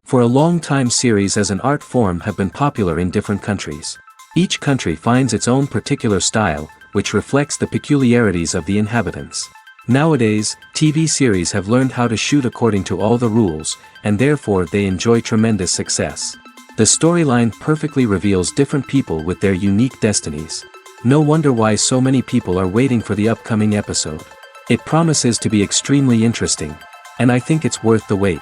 For a long time series as an art form have been popular in different countries. Each country finds its own particular style, which reflects the peculiarities of the inhabitants. Nowadays, TV series have learned how to shoot according to all the rules, and therefore they enjoy tremendous success. The storyline perfectly reveals different people with their unique destinies. No wonder why so many people are waiting for the upcoming episode. It promises to be extremely interesting, and I think it's worth the wait.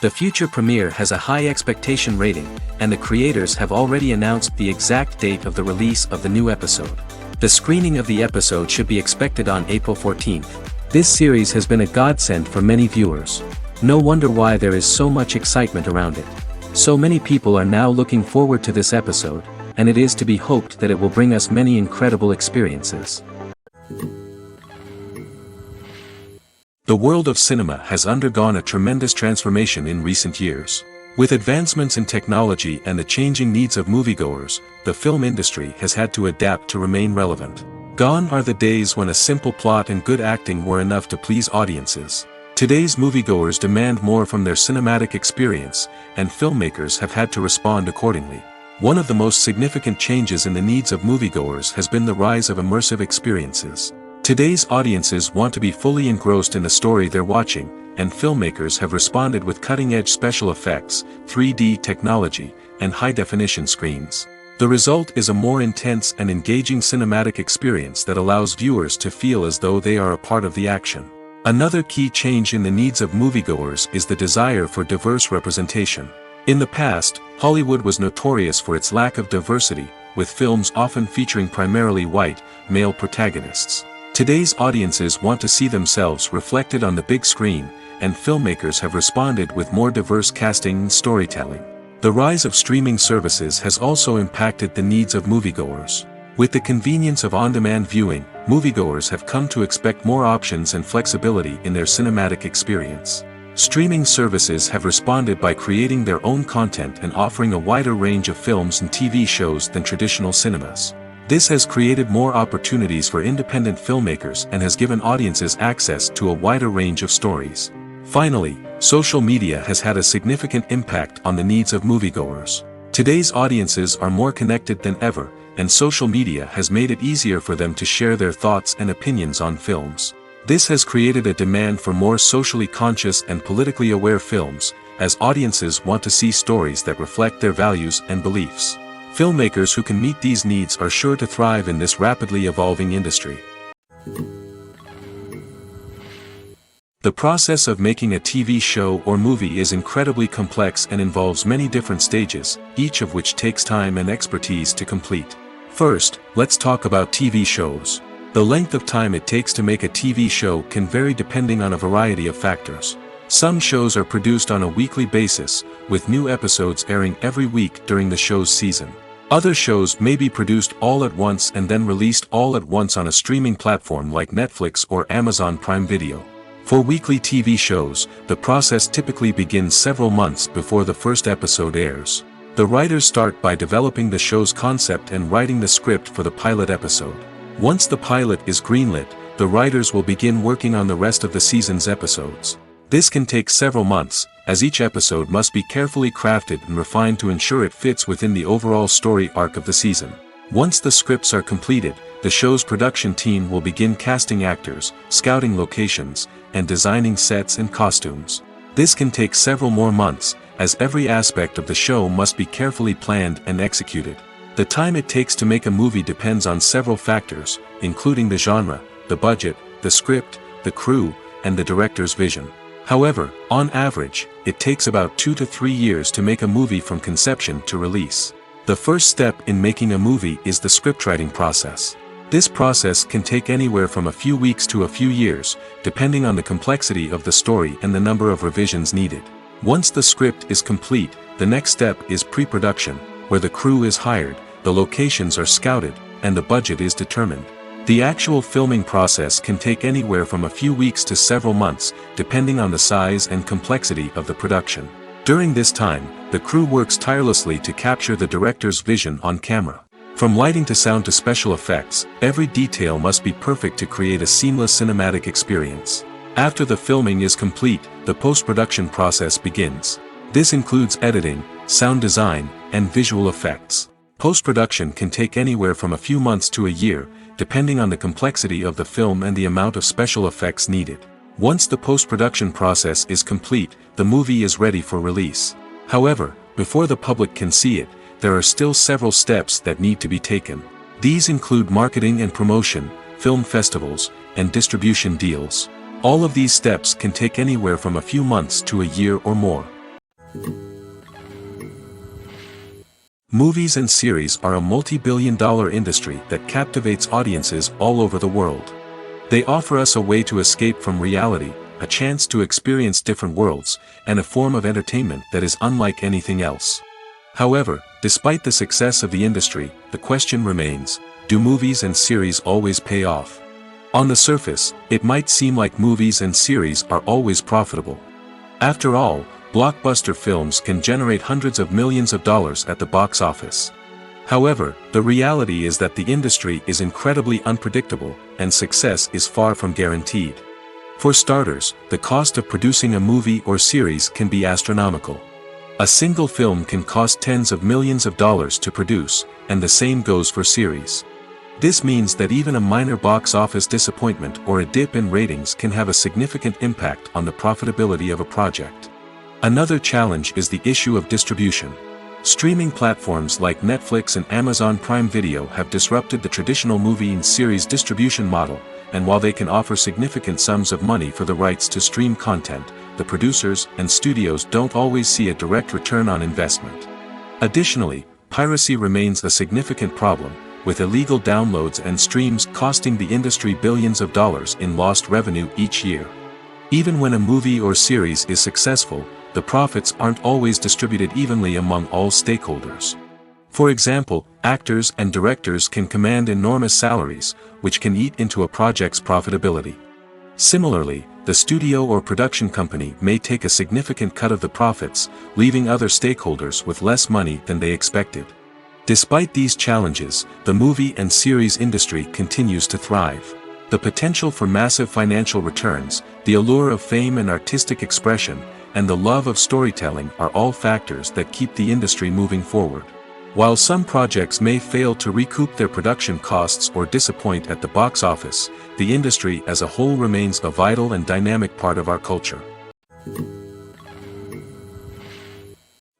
The future premiere has a high expectation rating, and the creators have already announced the exact date of the release of the new episode. The screening of the episode should be expected on April 14th. This series has been a godsend for many viewers. No wonder why there is so much excitement around it. So many people are now looking forward to this episode, and it is to be hoped that it will bring us many incredible experiences. The world of cinema has undergone a tremendous transformation in recent years. With advancements in technology and the changing needs of moviegoers, the film industry has had to adapt to remain relevant. Gone are the days when a simple plot and good acting were enough to please audiences. Today's moviegoers demand more from their cinematic experience, and filmmakers have had to respond accordingly. One of the most significant changes in the needs of moviegoers has been the rise of immersive experiences. Today's audiences want to be fully engrossed in the story they're watching, and filmmakers have responded with cutting-edge special effects, 3D technology, and high-definition screens. The result is a more intense and engaging cinematic experience that allows viewers to feel as though they are a part of the action. Another key change in the needs of moviegoers is the desire for diverse representation. In the past, Hollywood was notorious for its lack of diversity, with films often featuring primarily white, male protagonists. Today's audiences want to see themselves reflected on the big screen, and filmmakers have responded with more diverse casting and storytelling. The rise of streaming services has also impacted the needs of moviegoers. With the convenience of on-demand viewing, moviegoers have come to expect more options and flexibility in their cinematic experience. Streaming services have responded by creating their own content and offering a wider range of films and TV shows than traditional cinemas. This has created more opportunities for independent filmmakers and has given audiences access to a wider range of stories. Finally, social media has had a significant impact on the needs of moviegoers. Today's audiences are more connected than ever, and social media has made it easier for them to share their thoughts and opinions on films. This has created a demand for more socially conscious and politically aware films, as audiences want to see stories that reflect their values and beliefs. Filmmakers who can meet these needs are sure to thrive in this rapidly evolving industry. The process of making a TV show or movie is incredibly complex and involves many different stages, each of which takes time and expertise to complete. First, let's talk about TV shows. The length of time it takes to make a TV show can vary depending on a variety of factors. Some shows are produced on a weekly basis, with new episodes airing every week during the show's season. Other shows may be produced all at once and then released all at once on a streaming platform like Netflix or Amazon Prime Video. For weekly TV shows, the process typically begins several months before the first episode airs. The writers start by developing the show's concept and writing the script for the pilot episode. Once the pilot is greenlit, the writers will begin working on the rest of the season's episodes. This can take several months, as each episode must be carefully crafted and refined to ensure it fits within the overall story arc of the season. Once the scripts are completed, the show's production team will begin casting actors, scouting locations, and designing sets and costumes. This can take several more months, as every aspect of the show must be carefully planned and executed. The time it takes to make a movie depends on several factors, including the genre, the budget, the script, the crew, and the director's vision. However, on average, it takes about 2 to 3 years to make a movie from conception to release. The first step in making a movie is the scriptwriting process. This process can take anywhere from a few weeks to a few years, depending on the complexity of the story and the number of revisions needed. Once the script is complete, the next step is pre-production, where the crew is hired, the locations are scouted, and the budget is determined. The actual filming process can take anywhere from a few weeks to several months, depending on the size and complexity of the production. During this time, the crew works tirelessly to capture the director's vision on camera. From lighting to sound to special effects, every detail must be perfect to create a seamless cinematic experience. After the filming is complete, the post-production process begins. This includes editing, sound design, and visual effects. Post-production can take anywhere from a few months to a year, depending on the complexity of the film and the amount of special effects needed. Once the post-production process is complete, the movie is ready for release. However, before the public can see it, there are still several steps that need to be taken. These include marketing and promotion, film festivals, and distribution deals. All of these steps can take anywhere from a few months to a year or more. Movies and series are a multi-billion-dollar industry that captivates audiences all over the world. They offer us a way to escape from reality, a chance to experience different worlds, and a form of entertainment that is unlike anything else. However, despite the success of the industry, the question remains, do movies and series always pay off? On the surface, it might seem like movies and series are always profitable. After all, blockbuster films can generate hundreds of millions of dollars at the box office. However, the reality is that the industry is incredibly unpredictable, and success is far from guaranteed. For starters, the cost of producing a movie or series can be astronomical. A single film can cost tens of millions of dollars to produce, and the same goes for series. This means that even a minor box office disappointment or a dip in ratings can have a significant impact on the profitability of a project. Another challenge is the issue of distribution. Streaming platforms like Netflix and Amazon Prime Video have disrupted the traditional movie and series distribution model, and while they can offer significant sums of money for the rights to stream content, the producers and studios don't always see a direct return on investment. Additionally, piracy remains a significant problem, with illegal downloads and streams costing the industry billions of dollars in lost revenue each year. Even when a movie or series is successful, the profits aren't always distributed evenly among all stakeholders. For example, actors and directors can command enormous salaries, which can eat into a project's profitability. Similarly, the studio or production company may take a significant cut of the profits, leaving other stakeholders with less money than they expected. Despite these challenges, the movie and series industry continues to thrive. The potential for massive financial returns, the allure of fame and artistic expression, and the love of storytelling are all factors that keep the industry moving forward. While some projects may fail to recoup their production costs or disappoint at the box office, the industry as a whole remains a vital and dynamic part of our culture.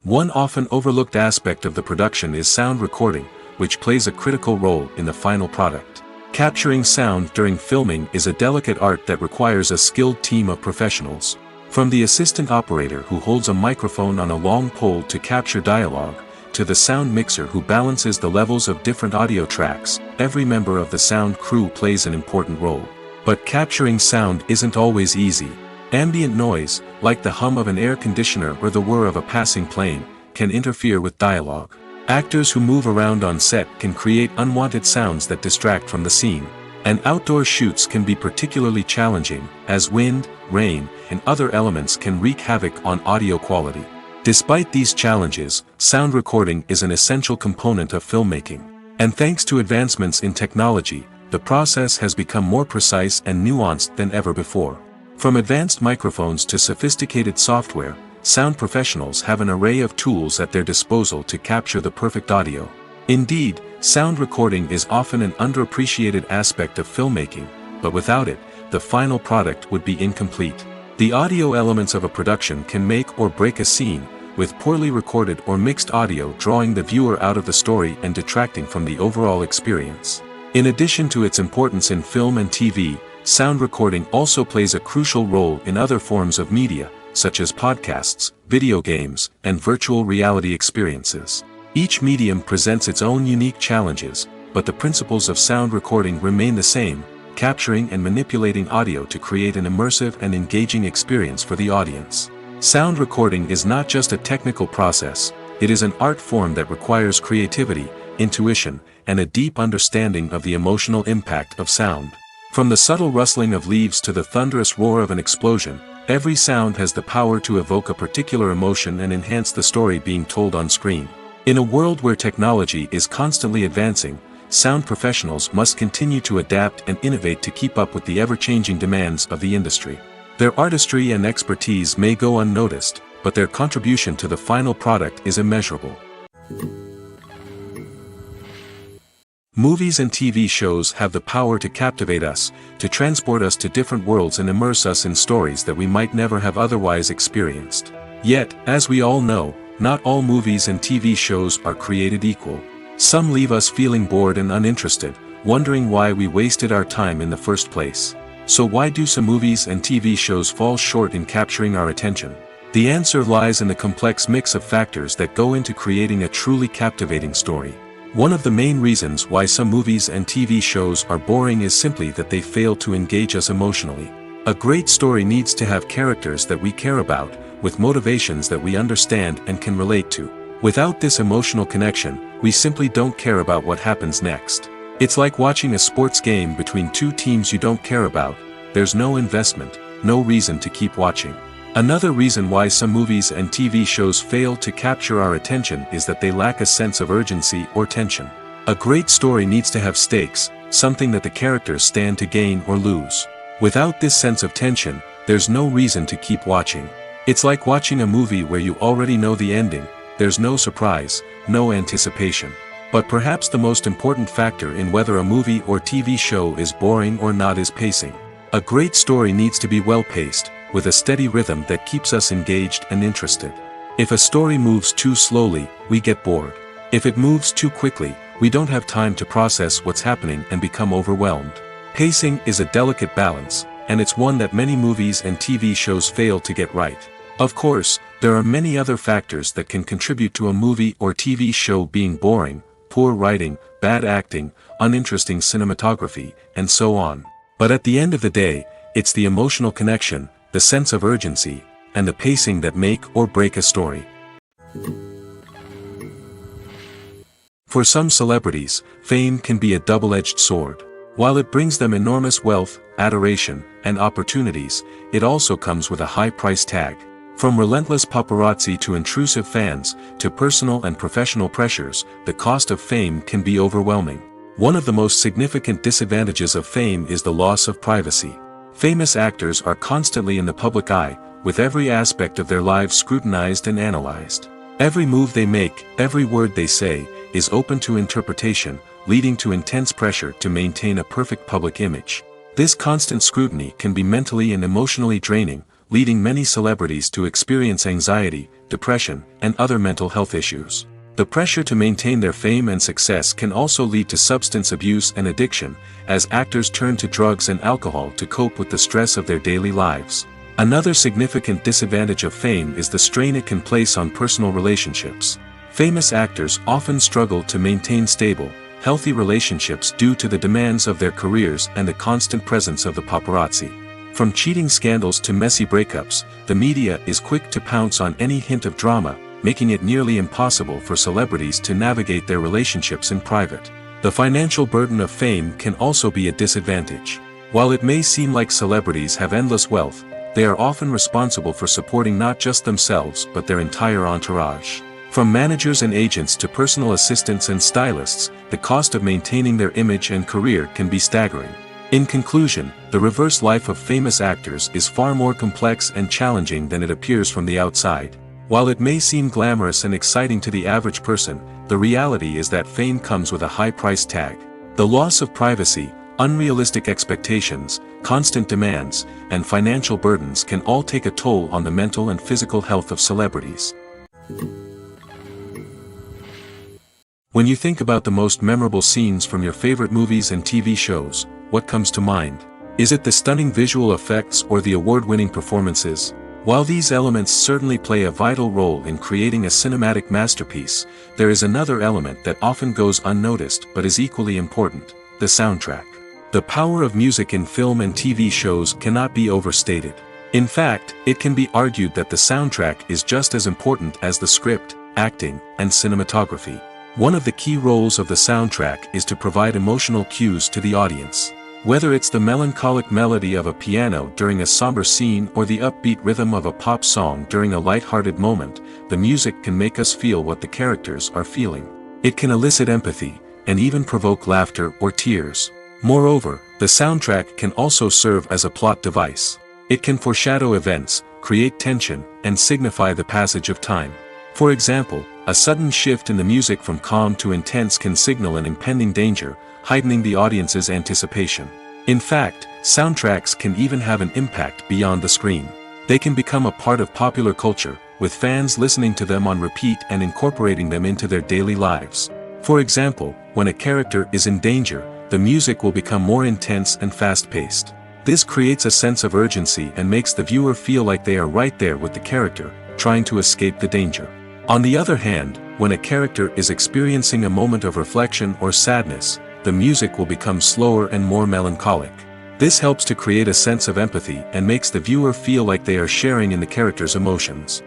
One often overlooked aspect of the production is sound recording, which plays a critical role in the final product. Capturing sound during filming is a delicate art that requires a skilled team of professionals. From the assistant operator who holds a microphone on a long pole to capture dialogue, to the sound mixer who balances the levels of different audio tracks, every member of the sound crew plays an important role. But capturing sound isn't always easy. Ambient noise, like the hum of an air conditioner or the whir of a passing plane, can interfere with dialogue. Actors who move around on set can create unwanted sounds that distract from the scene. And outdoor shoots can be particularly challenging, as wind, rain, and other elements can wreak havoc on audio quality. Despite these challenges, sound recording is an essential component of filmmaking. And thanks to advancements in technology, the process has become more precise and nuanced than ever before. From advanced microphones to sophisticated software, sound professionals have an array of tools at their disposal to capture the perfect audio. Indeed, sound recording is often an underappreciated aspect of filmmaking, but without it, the final product would be incomplete. The audio elements of a production can make or break a scene, with poorly recorded or mixed audio drawing the viewer out of the story and detracting from the overall experience. In addition to its importance in film and TV, sound recording also plays a crucial role in other forms of media, such as podcasts, video games, and virtual reality experiences. Each medium presents its own unique challenges, but the principles of sound recording remain the same, capturing and manipulating audio to create an immersive and engaging experience for the audience. Sound recording is not just a technical process, it is an art form that requires creativity, intuition, and a deep understanding of the emotional impact of sound. From the subtle rustling of leaves to the thunderous roar of an explosion, every sound has the power to evoke a particular emotion and enhance the story being told on screen. In a world where technology is constantly advancing, sound professionals must continue to adapt and innovate to keep up with the ever-changing demands of the industry. Their artistry and expertise may go unnoticed, but their contribution to the final product is immeasurable. Movies and TV shows have the power to captivate us, to transport us to different worlds and immerse us in stories that we might never have otherwise experienced. Yet, as we all know, not all movies and TV shows are created equal. Some leave us feeling bored and uninterested, wondering why we wasted our time in the first place. So why do some movies and TV shows fall short in capturing our attention? The answer lies in the complex mix of factors that go into creating a truly captivating story. One of the main reasons why some movies and TV shows are boring is simply that they fail to engage us emotionally. A great story needs to have characters that we care about, with motivations that we understand and can relate to. Without this emotional connection, we simply don't care about what happens next. It's like watching a sports game between two teams you don't care about. There's no investment, no reason to keep watching. Another reason why some movies and TV shows fail to capture our attention is that they lack a sense of urgency or tension. A great story needs to have stakes, something that the characters stand to gain or lose. Without this sense of tension, there's no reason to keep watching. It's like watching a movie where you already know the ending. There's no surprise, no anticipation. But perhaps the most important factor in whether a movie or TV show is boring or not is pacing. A great story needs to be well-paced, with a steady rhythm that keeps us engaged and interested. If a story moves too slowly, we get bored. If it moves too quickly, we don't have time to process what's happening and become overwhelmed. Pacing is a delicate balance, and it's one that many movies and TV shows fail to get right. Of course, there are many other factors that can contribute to a movie or TV show being boring: poor writing, bad acting, uninteresting cinematography, and so on. But at the end of the day, it's the emotional connection, the sense of urgency, and the pacing that make or break a story. For some celebrities, fame can be a double-edged sword. While it brings them enormous wealth, adoration, and opportunities, it also comes with a high price tag. From relentless paparazzi to intrusive fans, to personal and professional pressures, the cost of fame can be overwhelming. One of the most significant disadvantages of fame is the loss of privacy. Famous actors are constantly in the public eye, with every aspect of their lives scrutinized and analyzed. Every move they make, every word they say, is open to interpretation, leading to intense pressure to maintain a perfect public image. This constant scrutiny can be mentally and emotionally draining, leading many celebrities to experience anxiety, depression, and other mental health issues. The pressure to maintain their fame and success can also lead to substance abuse and addiction, as actors turn to drugs and alcohol to cope with the stress of their daily lives. Another significant disadvantage of fame is the strain it can place on personal relationships. Famous actors often struggle to maintain stable, healthy relationships due to the demands of their careers and the constant presence of the paparazzi. From cheating scandals to messy breakups, the media is quick to pounce on any hint of drama, making it nearly impossible for celebrities to navigate their relationships in private. The financial burden of fame can also be a disadvantage. While it may seem like celebrities have endless wealth, they are often responsible for supporting not just themselves but their entire entourage. From managers and agents to personal assistants and stylists, the cost of maintaining their image and career can be staggering. In conclusion, the reverse life of famous actors is far more complex and challenging than it appears from the outside. While it may seem glamorous and exciting to the average person, the reality is that fame comes with a high price tag. The loss of privacy, unrealistic expectations, constant demands, and financial burdens can all take a toll on the mental and physical health of celebrities. When you think about the most memorable scenes from your favorite movies and TV shows, what comes to mind? Is it the stunning visual effects or the award-winning performances? While these elements certainly play a vital role in creating a cinematic masterpiece, there is another element that often goes unnoticed but is equally important: the soundtrack. The power of music in film and TV shows cannot be overstated. In fact, it can be argued that the soundtrack is just as important as the script, acting, and cinematography. One of the key roles of the soundtrack is to provide emotional cues to the audience. Whether it's the melancholic melody of a piano during a somber scene or the upbeat rhythm of a pop song during a light-hearted moment, the music can make us feel what the characters are feeling. It can elicit empathy, and even provoke laughter or tears. Moreover, the soundtrack can also serve as a plot device. It can foreshadow events, create tension, and signify the passage of time. For example, a sudden shift in the music from calm to intense can signal an impending danger, heightening the audience's anticipation. In fact, soundtracks can even have an impact beyond the screen. They can become a part of popular culture, with fans listening to them on repeat and incorporating them into their daily lives. For example, when a character is in danger, the music will become more intense and fast-paced. This creates a sense of urgency and makes the viewer feel like they are right there with the character, trying to escape the danger. On the other hand, when a character is experiencing a moment of reflection or sadness, the music will become slower and more melancholic. This helps to create a sense of empathy and makes the viewer feel like they are sharing in the character's emotions.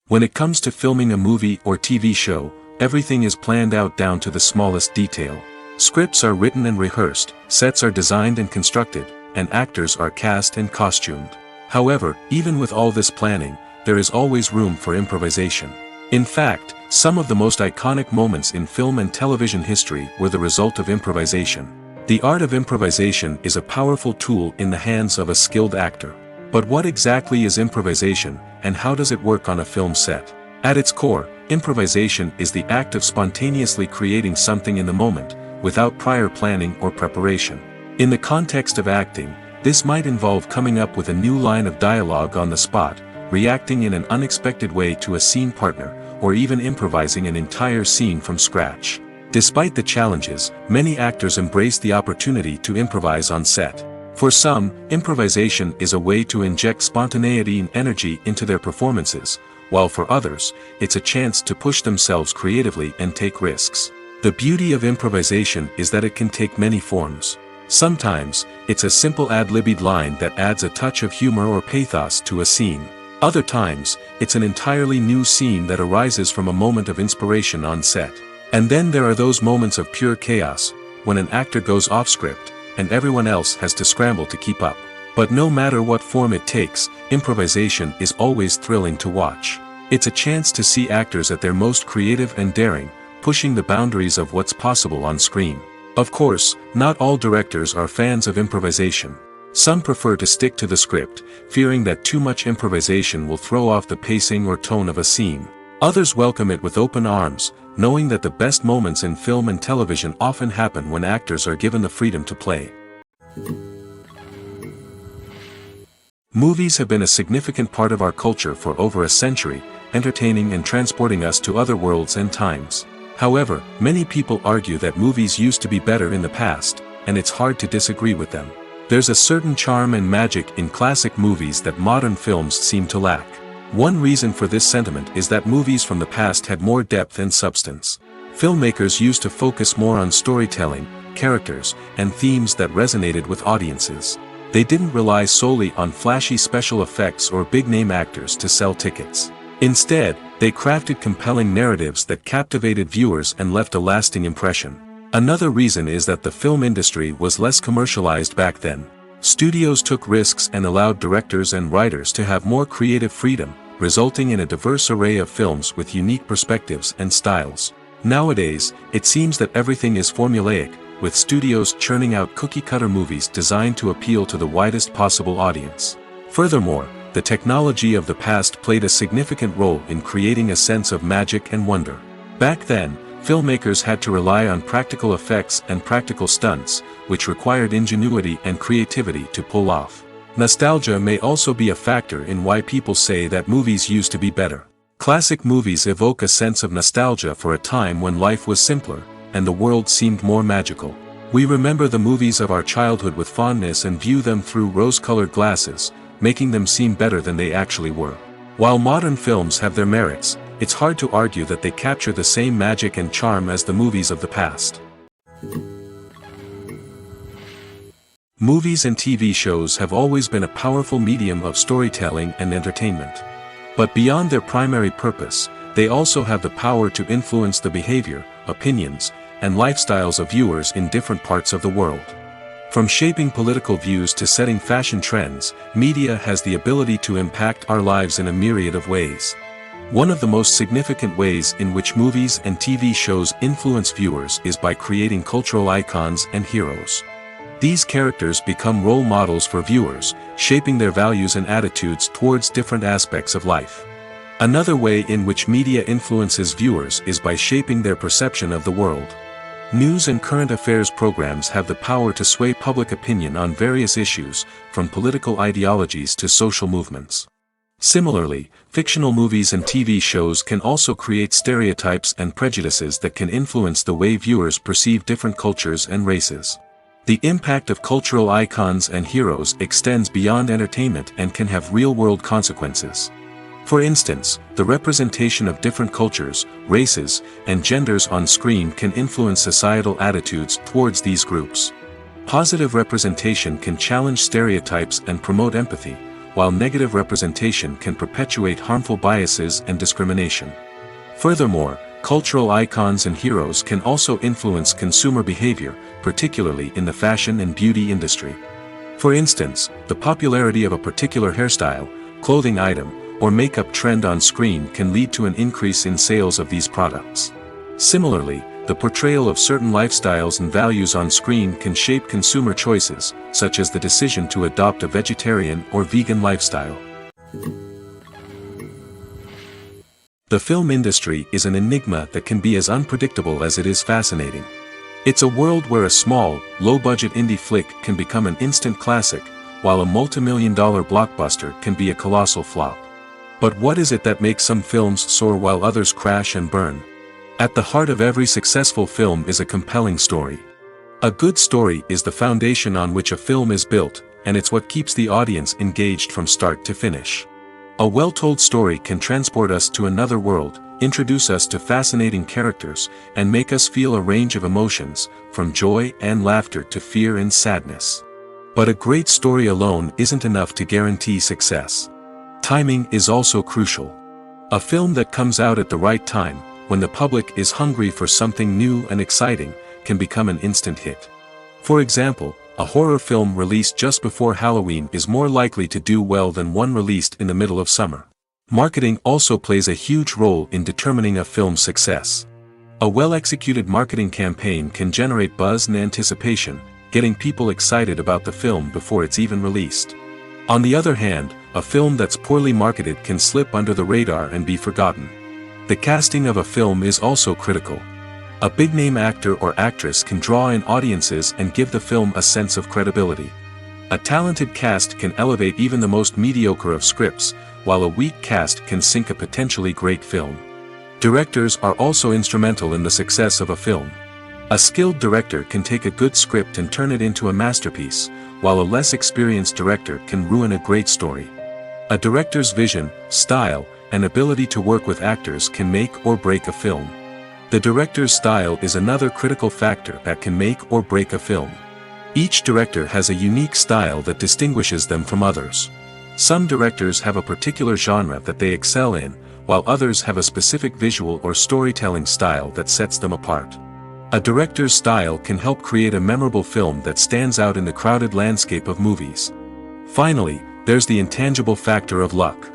When it comes to filming a movie or TV show, everything is planned out down to the smallest detail. Scripts are written and rehearsed, sets are designed and constructed, and actors are cast and costumed. However, even with all this planning, there is always room for improvisation. In fact, some of the most iconic moments in film and television history were the result of improvisation. The art of improvisation is a powerful tool in the hands of a skilled actor. But what exactly is improvisation, and how does it work on a film set? At its core, improvisation is the act of spontaneously creating something in the moment, without prior planning or preparation. In the context of acting, this might involve coming up with a new line of dialogue on the spot, reacting in an unexpected way to a scene partner, or even improvising an entire scene from scratch. Despite the challenges, many actors embrace the opportunity to improvise on set. For some, improvisation is a way to inject spontaneity and energy into their performances, while for others, it's a chance to push themselves creatively and take risks. The beauty of improvisation is that it can take many forms. Sometimes, it's a simple ad-libbed line that adds a touch of humor or pathos to a scene. Other times, it's an entirely new scene that arises from a moment of inspiration on set. And then there are those moments of pure chaos, when an actor goes off script, and everyone else has to scramble to keep up. But no matter what form it takes, improvisation is always thrilling to watch. It's a chance to see actors at their most creative and daring, pushing the boundaries of what's possible on screen. Of course, not all directors are fans of improvisation. Some prefer to stick to the script, fearing that too much improvisation will throw off the pacing or tone of a scene. Others welcome it with open arms, knowing that the best moments in film and television often happen when actors are given the freedom to play. Movies have been a significant part of our culture for over a century, entertaining and transporting us to other worlds and times. However, many people argue that movies used to be better in the past, and it's hard to disagree with them. There's a certain charm and magic in classic movies that modern films seem to lack. One reason for this sentiment is that movies from the past had more depth and substance. Filmmakers used to focus more on storytelling, characters, and themes that resonated with audiences. They didn't rely solely on flashy special effects or big-name actors to sell tickets. Instead, they crafted compelling narratives that captivated viewers and left a lasting impression. Another reason is that the film industry was less commercialized back then. Studios took risks and allowed directors and writers to have more creative freedom, resulting in a diverse array of films with unique perspectives and styles. Nowadays, it seems that everything is formulaic, with studios churning out cookie-cutter movies designed to appeal to the widest possible audience. Furthermore, the technology of the past played a significant role in creating a sense of magic and wonder. Back then, filmmakers had to rely on practical effects and practical stunts, which required ingenuity and creativity to pull off. Nostalgia may also be a factor in why people say that movies used to be better. Classic movies evoke a sense of nostalgia for a time when life was simpler, and the world seemed more magical. We remember the movies of our childhood with fondness and view them through rose-colored glasses, making them seem better than they actually were. While modern films have their merits, it's hard to argue that they capture the same magic and charm as the movies of the past. Movies and TV shows have always been a powerful medium of storytelling and entertainment. But beyond their primary purpose, they also have the power to influence the behavior, opinions, and lifestyles of viewers in different parts of the world. From shaping political views to setting fashion trends, media has the ability to impact our lives in a myriad of ways. One of the most significant ways in which movies and TV shows influence viewers is by creating cultural icons and heroes. These characters become role models for viewers, shaping their values and attitudes towards different aspects of life. Another way in which media influences viewers is by shaping their perception of the world. News and current affairs programs have the power to sway public opinion on various issues, from political ideologies to social movements. Similarly, fictional movies and TV shows can also create stereotypes and prejudices that can influence the way viewers perceive different cultures and races. The impact of cultural icons and heroes extends beyond entertainment and can have real-world consequences. For instance, the representation of different cultures, races, and genders on screen can influence societal attitudes towards these groups. Positive representation can challenge stereotypes and promote empathy, while negative representation can perpetuate harmful biases and discrimination. Furthermore, cultural icons and heroes can also influence consumer behavior, particularly in the fashion and beauty industry. For instance, the popularity of a particular hairstyle, clothing item, or makeup trend on screen can lead to an increase in sales of these products. Similarly, the portrayal of certain lifestyles and values on screen can shape consumer choices, such as the decision to adopt a vegetarian or vegan lifestyle. The film industry is an enigma that can be as unpredictable as it is fascinating. It's a world where a small, low-budget indie flick can become an instant classic, while a multi-million-dollar blockbuster can be a colossal flop. But what is it that makes some films soar while others crash and burn? At the heart of every successful film is a compelling story. A good story is the foundation on which a film is built, and it's what keeps the audience engaged from start to finish. A well-told story can transport us to another world, introduce us to fascinating characters, and make us feel a range of emotions, from joy and laughter to fear and sadness. But a great story alone isn't enough to guarantee success. Timing is also crucial. A film that comes out at the right time, when the public is hungry for something new and exciting, can become an instant hit. For example, a horror film released just before Halloween is more likely to do well than one released in the middle of summer. Marketing also plays a huge role in determining a film's success. A well-executed marketing campaign can generate buzz and anticipation, getting people excited about the film before it's even released. On the other hand, a film that's poorly marketed can slip under the radar and be forgotten. The casting of a film is also critical. A big-name actor or actress can draw in audiences and give the film a sense of credibility. A talented cast can elevate even the most mediocre of scripts, while a weak cast can sink a potentially great film. Directors are also instrumental in the success of a film. A skilled director can take a good script and turn it into a masterpiece, while a less experienced director can ruin a great story. A director's vision, style, and ability to work with actors can make or break a film. The director's style is another critical factor that can make or break a film. Each director has a unique style that distinguishes them from others. Some directors have a particular genre that they excel in, while others have a specific visual or storytelling style that sets them apart. A director's style can help create a memorable film that stands out in the crowded landscape of movies. Finally, there's the intangible factor of luck.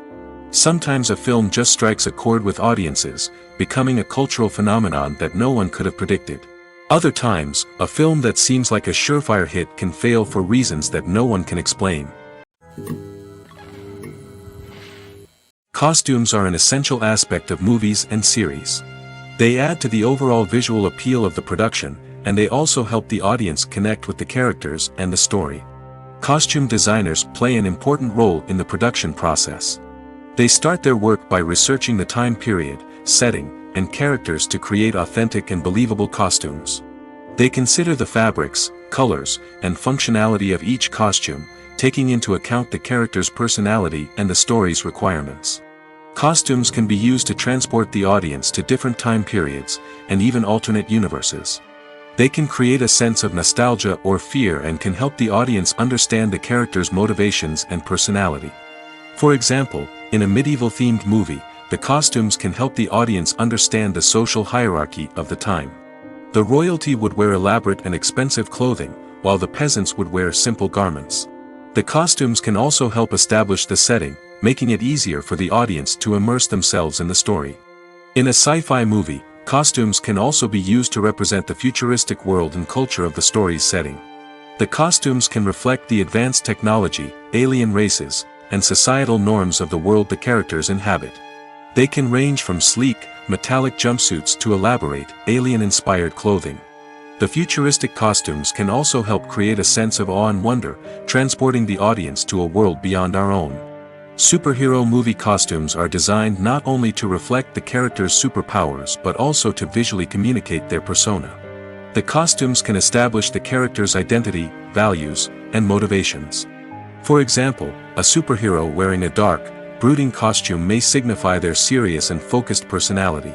Sometimes a film just strikes a chord with audiences, becoming a cultural phenomenon that no one could have predicted. Other times, a film that seems like a surefire hit can fail for reasons that no one can explain. Costumes are an essential aspect of movies and series. They add to the overall visual appeal of the production, and they also help the audience connect with the characters and the story. Costume designers play an important role in the production process. They start their work by researching the time period, setting, and characters to create authentic and believable costumes. They consider the fabrics, colors, and functionality of each costume, taking into account the character's personality and the story's requirements. Costumes can be used to transport the audience to different time periods, and even alternate universes. They can create a sense of nostalgia or fear and can help the audience understand the character's motivations and personality. For example, in a medieval-themed movie, the costumes can help the audience understand the social hierarchy of the time. The royalty would wear elaborate and expensive clothing, while the peasants would wear simple garments. The costumes can also help establish the setting, making it easier for the audience to immerse themselves in the story. In a sci-fi movie, costumes can also be used to represent the futuristic world and culture of the story's setting. The costumes can reflect the advanced technology, alien races, and societal norms of the world the characters inhabit. They can range from sleek, metallic jumpsuits to elaborate, alien-inspired clothing. The futuristic costumes can also help create a sense of awe and wonder, transporting the audience to a world beyond our own. Superhero movie costumes are designed not only to reflect the character's superpowers but also to visually communicate their persona. The costumes can establish the character's identity, values, and motivations. For example, a superhero wearing a dark, brooding costume may signify their serious and focused personality.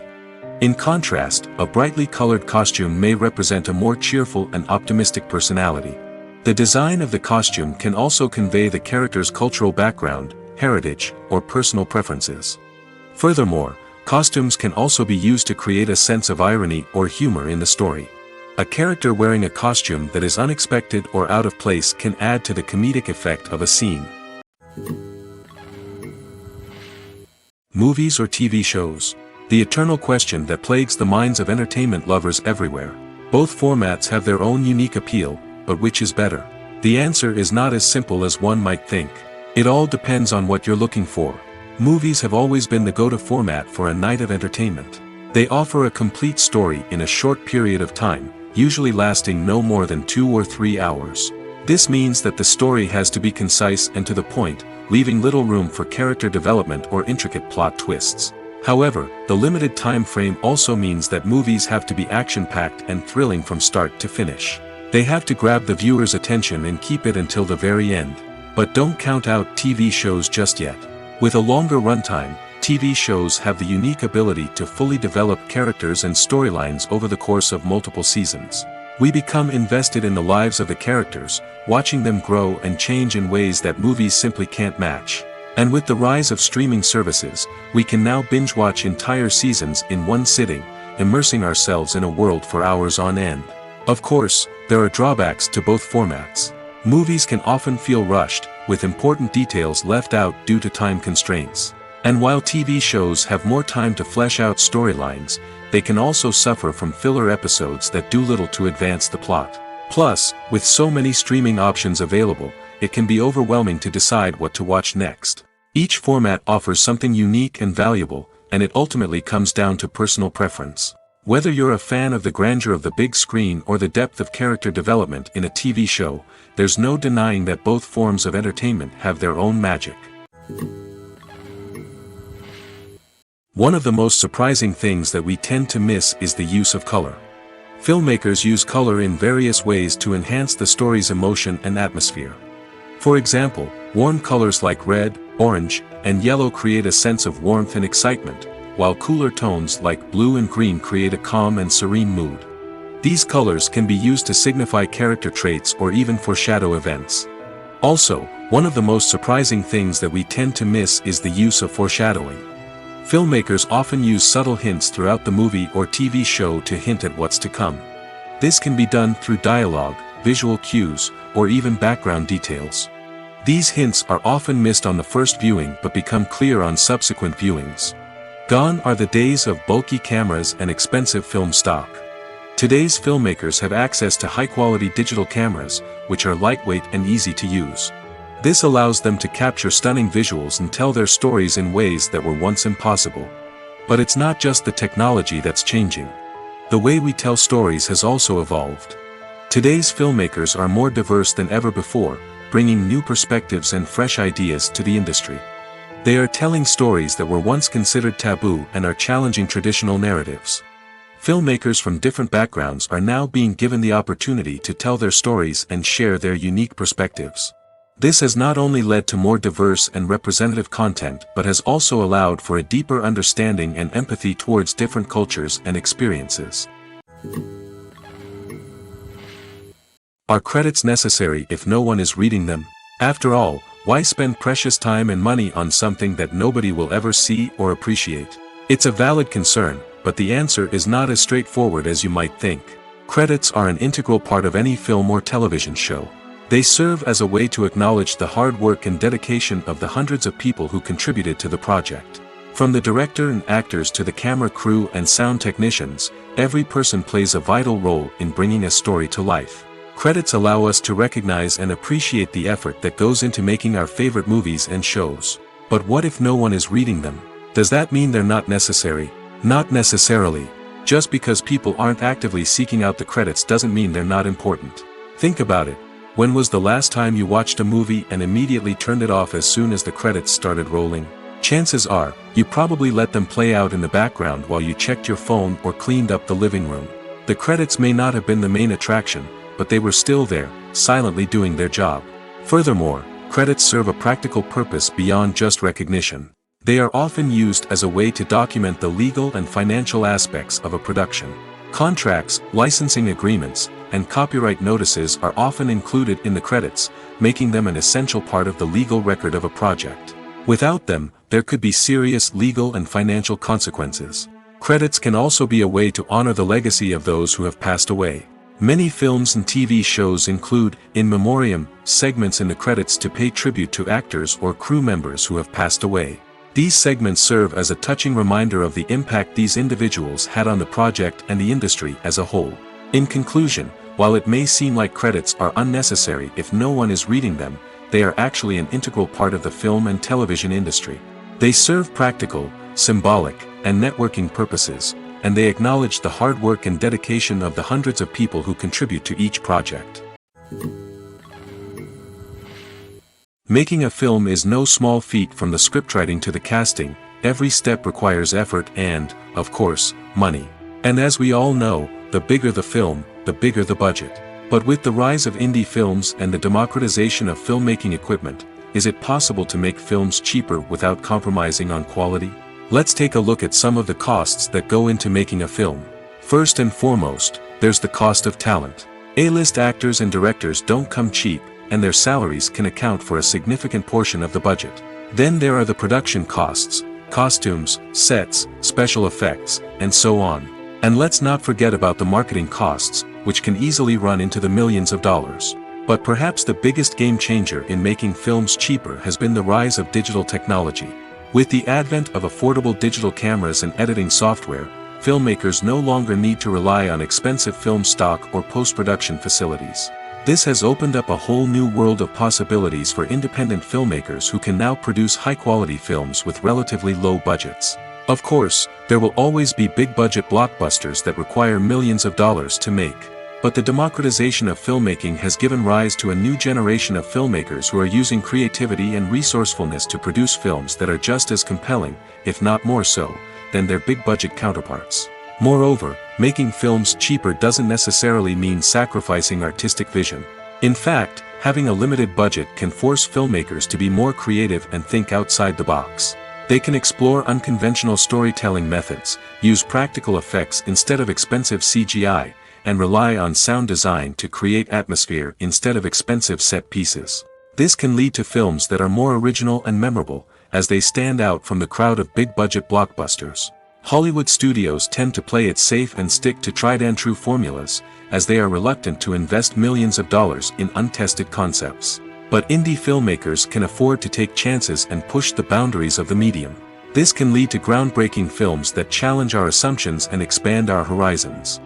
In contrast, a brightly colored costume may represent a more cheerful and optimistic personality. The design of the costume can also convey the character's cultural background, heritage, or personal preferences. Furthermore, costumes can also be used to create a sense of irony or humor in the story. A character wearing a costume that is unexpected or out of place can add to the comedic effect of a scene. Movies or TV shows? The eternal question that plagues the minds of entertainment lovers everywhere. Both formats have their own unique appeal, but which is better? The answer is not as simple as one might think. It all depends on what you're looking for. Movies have always been the go-to format for a night of entertainment. They offer a complete story in a short period of time, usually lasting no more than 2 or 3 hours. This means that the story has to be concise and to the point, leaving little room for character development or intricate plot twists. However, the limited time frame also means that movies have to be action-packed and thrilling from start to finish. They have to grab the viewer's attention and keep it until the very end. But don't count out TV shows just yet. With a longer runtime, TV shows have the unique ability to fully develop characters and storylines over the course of multiple seasons. We become invested in the lives of the characters, watching them grow and change in ways that movies simply can't match. And with the rise of streaming services, we can now binge-watch entire seasons in one sitting, immersing ourselves in a world for hours on end. Of course, there are drawbacks to both formats. Movies can often feel rushed, with important details left out due to time constraints. And while TV shows have more time to flesh out storylines, they can also suffer from filler episodes that do little to advance the plot. Plus, with so many streaming options available, it can be overwhelming to decide what to watch next. Each format offers something unique and valuable, and it ultimately comes down to personal preference. Whether you're a fan of the grandeur of the big screen or the depth of character development in a TV show, there's no denying that both forms of entertainment have their own magic. One of the most surprising things that we tend to miss is the use of color. Filmmakers use color in various ways to enhance the story's emotion and atmosphere. For example, warm colors like red, orange, and yellow create a sense of warmth and excitement, while cooler tones like blue and green create a calm and serene mood. These colors can be used to signify character traits or even foreshadow events. Also, one of the most surprising things that we tend to miss is the use of foreshadowing. Filmmakers often use subtle hints throughout the movie or TV show to hint at what's to come. This can be done through dialogue, visual cues, or even background details. These hints are often missed on the first viewing but become clear on subsequent viewings. Gone are the days of bulky cameras and expensive film stock. Today's filmmakers have access to high-quality digital cameras, which are lightweight and easy to use. This allows them to capture stunning visuals and tell their stories in ways that were once impossible. But it's not just the technology that's changing. The way we tell stories has also evolved. Today's filmmakers are more diverse than ever before, bringing new perspectives and fresh ideas to the industry. They are telling stories that were once considered taboo and are challenging traditional narratives. Filmmakers from different backgrounds are now being given the opportunity to tell their stories and share their unique perspectives. This has not only led to more diverse and representative content but has also allowed for a deeper understanding and empathy towards different cultures and experiences. Are credits necessary if no one is reading them? After all, why spend precious time and money on something that nobody will ever see or appreciate? It's a valid concern, but the answer is not as straightforward as you might think. Credits are an integral part of any film or television show. They serve as a way to acknowledge the hard work and dedication of the hundreds of people who contributed to the project. From the director and actors to the camera crew and sound technicians, every person plays a vital role in bringing a story to life. Credits allow us to recognize and appreciate the effort that goes into making our favorite movies and shows. But what if no one is reading them? Does that mean they're not necessary? Not necessarily. Just because people aren't actively seeking out the credits doesn't mean they're not important. Think about it. When was the last time you watched a movie and immediately turned it off as soon as the credits started rolling? Chances are, you probably let them play out in the background while you checked your phone or cleaned up the living room. The credits may not have been the main attraction, but they were still there, silently doing their job. Furthermore, credits serve a practical purpose beyond just recognition. They are often used as a way to document the legal and financial aspects of a production. Contracts, licensing agreements, and copyright notices are often included in the credits, making them an essential part of the legal record of a project. Without them, there could be serious legal and financial consequences. Credits can also be a way to honor the legacy of those who have passed away. Many films and TV shows include, in memoriam, segments in the credits to pay tribute to actors or crew members who have passed away. These segments serve as a touching reminder of the impact these individuals had on the project and the industry as a whole. In conclusion, while it may seem like credits are unnecessary if no one is reading them, they are actually an integral part of the film and television industry. They serve practical, symbolic, and networking purposes, and they acknowledge the hard work and dedication of the hundreds of people who contribute to each project. Making a film is no small feat. From the scriptwriting to the casting, every step requires effort and, of course, money. And as we all know, the bigger the film, the bigger the budget. But with the rise of indie films and the democratization of filmmaking equipment, is it possible to make films cheaper without compromising on quality? Let's take a look at some of the costs that go into making a film. First and foremost, there's the cost of talent. A-list actors and directors don't come cheap, and their salaries can account for a significant portion of the budget. Then there are the production costs, costumes, sets, special effects, and so on. And let's not forget about the marketing costs, which can easily run into the millions of dollars. But perhaps the biggest game changer in making films cheaper has been the rise of digital technology. With the advent of affordable digital cameras and editing software, filmmakers no longer need to rely on expensive film stock or post-production facilities. This has opened up a whole new world of possibilities for independent filmmakers who can now produce high-quality films with relatively low budgets. Of course, there will always be big-budget blockbusters that require millions of dollars to make. But the democratization of filmmaking has given rise to a new generation of filmmakers who are using creativity and resourcefulness to produce films that are just as compelling, if not more so, than their big-budget counterparts. Moreover, making films cheaper doesn't necessarily mean sacrificing artistic vision. In fact, having a limited budget can force filmmakers to be more creative and think outside the box. They can explore unconventional storytelling methods, use practical effects instead of expensive CGI, and rely on sound design to create atmosphere instead of expensive set pieces. This can lead to films that are more original and memorable, as they stand out from the crowd of big-budget blockbusters. Hollywood studios tend to play it safe and stick to tried-and-true formulas, as they are reluctant to invest millions of dollars in untested concepts. But indie filmmakers can afford to take chances and push the boundaries of the medium. This can lead to groundbreaking films that challenge our assumptions and expand our horizons.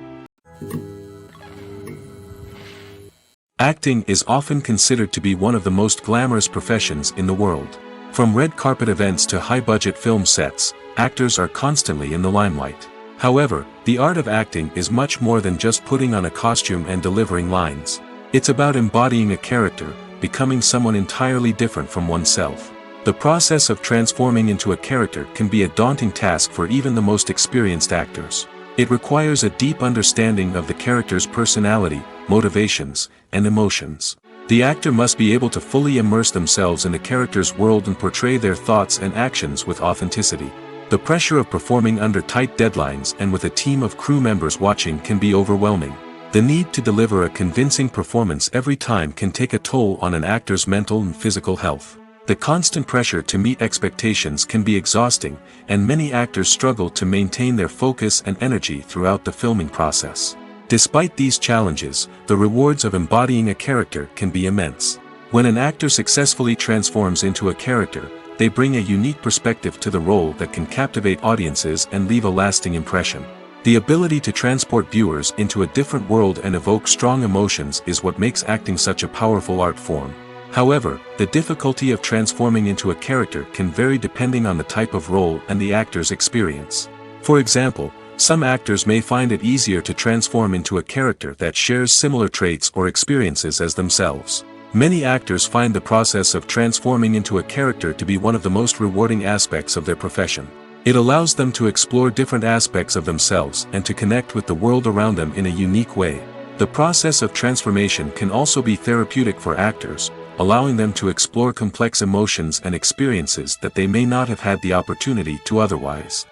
Acting is often considered to be one of the most glamorous professions in the world. From red carpet events to high-budget film sets, actors are constantly in the limelight. However, the art of acting is much more than just putting on a costume and delivering lines. It's about embodying a character, becoming someone entirely different from oneself. The process of transforming into a character can be a daunting task for even the most experienced actors. It requires a deep understanding of the character's personality, motivations, and emotions. The actor must be able to fully immerse themselves in the character's world and portray their thoughts and actions with authenticity. The pressure of performing under tight deadlines and with a team of crew members watching can be overwhelming. The need to deliver a convincing performance every time can take a toll on an actor's mental and physical health. The constant pressure to meet expectations can be exhausting, and many actors struggle to maintain their focus and energy throughout the filming process. Despite these challenges, the rewards of embodying a character can be immense. When an actor successfully transforms into a character, they bring a unique perspective to the role that can captivate audiences and leave a lasting impression. The ability to transport viewers into a different world and evoke strong emotions is what makes acting such a powerful art form. However, the difficulty of transforming into a character can vary depending on the type of role and the actor's experience. For example, some actors may find it easier to transform into a character that shares similar traits or experiences as themselves. Many actors find the process of transforming into a character to be one of the most rewarding aspects of their profession. It allows them to explore different aspects of themselves and to connect with the world around them in a unique way. The process of transformation can also be therapeutic for actors, allowing them to explore complex emotions and experiences that they may not have had the opportunity to otherwise.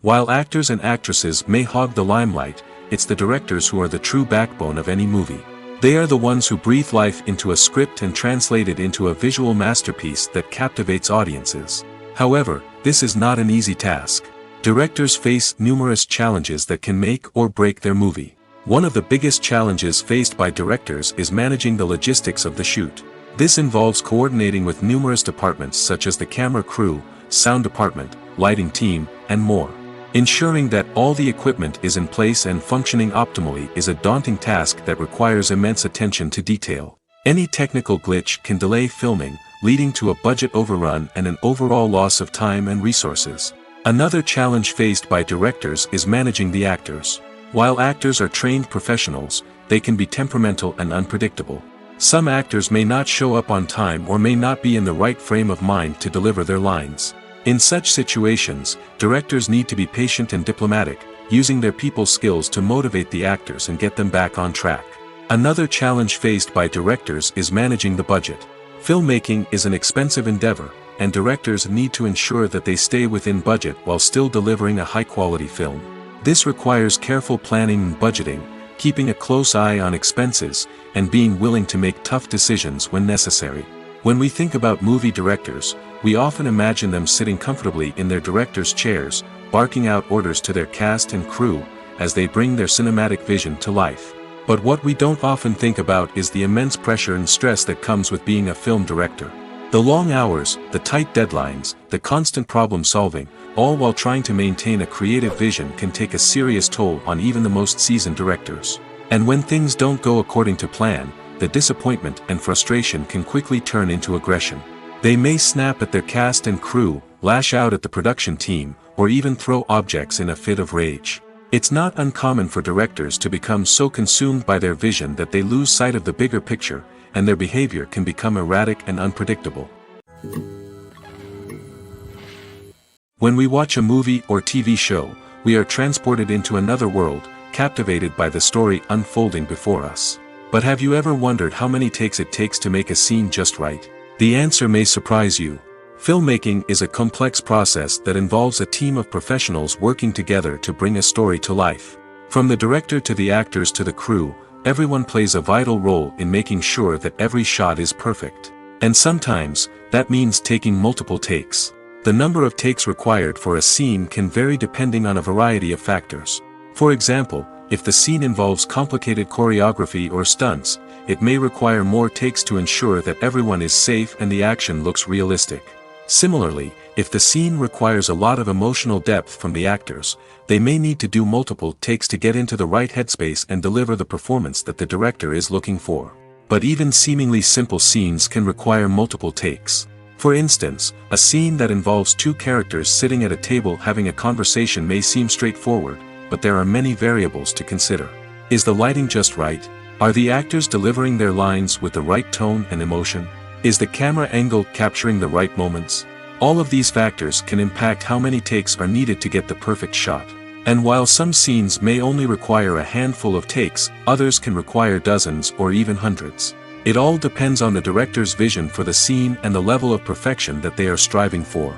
While actors and actresses may hog the limelight, it's the directors who are the true backbone of any movie. They are the ones who breathe life into a script and translate it into a visual masterpiece that captivates audiences. However, this is not an easy task. Directors face numerous challenges that can make or break their movie. One of the biggest challenges faced by directors is managing the logistics of the shoot. This involves coordinating with numerous departments such as the camera crew, sound department, lighting team, and more. Ensuring that all the equipment is in place and functioning optimally is a daunting task that requires immense attention to detail. Any technical glitch can delay filming, leading to a budget overrun and an overall loss of time and resources. Another challenge faced by directors is managing the actors. While actors are trained professionals, they can be temperamental and unpredictable. Some actors may not show up on time or may not be in the right frame of mind to deliver their lines. In such situations, directors need to be patient and diplomatic, using their people skills to motivate the actors and get them back on track. Another challenge faced by directors is managing the budget. Filmmaking is an expensive endeavor, and directors need to ensure that they stay within budget while still delivering a high-quality film. This requires careful planning and budgeting, keeping a close eye on expenses, and being willing to make tough decisions when necessary. When we think about movie directors, we often imagine them sitting comfortably in their director's chairs, barking out orders to their cast and crew, as they bring their cinematic vision to life. But what we don't often think about is the immense pressure and stress that comes with being a film director. The long hours, the tight deadlines, the constant problem solving, all while trying to maintain a creative vision can take a serious toll on even the most seasoned directors. And when things don't go according to plan, the disappointment and frustration can quickly turn into aggression. They may snap at their cast and crew, lash out at the production team, or even throw objects in a fit of rage. It's not uncommon for directors to become so consumed by their vision that they lose sight of the bigger picture, and their behavior can become erratic and unpredictable. When we watch a movie or TV show, we are transported into another world, captivated by the story unfolding before us. But have you ever wondered how many takes it takes to make a scene just right? The answer may surprise you. Filmmaking is a complex process that involves a team of professionals working together to bring a story to life. From the director to the actors to the crew, everyone plays a vital role in making sure that every shot is perfect. And sometimes, that means taking multiple takes. The number of takes required for a scene can vary depending on a variety of factors. For example, if the scene involves complicated choreography or stunts, it may require more takes to ensure that everyone is safe and the action looks realistic. Similarly, if the scene requires a lot of emotional depth from the actors, they may need to do multiple takes to get into the right headspace and deliver the performance that the director is looking for. But even seemingly simple scenes can require multiple takes. For instance, a scene that involves two characters sitting at a table having a conversation may seem straightforward, but there are many variables to consider. Is the lighting just right? Are the actors delivering their lines with the right tone and emotion? Is the camera angle capturing the right moments? All of these factors can impact how many takes are needed to get the perfect shot. And while some scenes may only require a handful of takes, others can require dozens or even hundreds. It all depends on the director's vision for the scene and the level of perfection that they are striving for.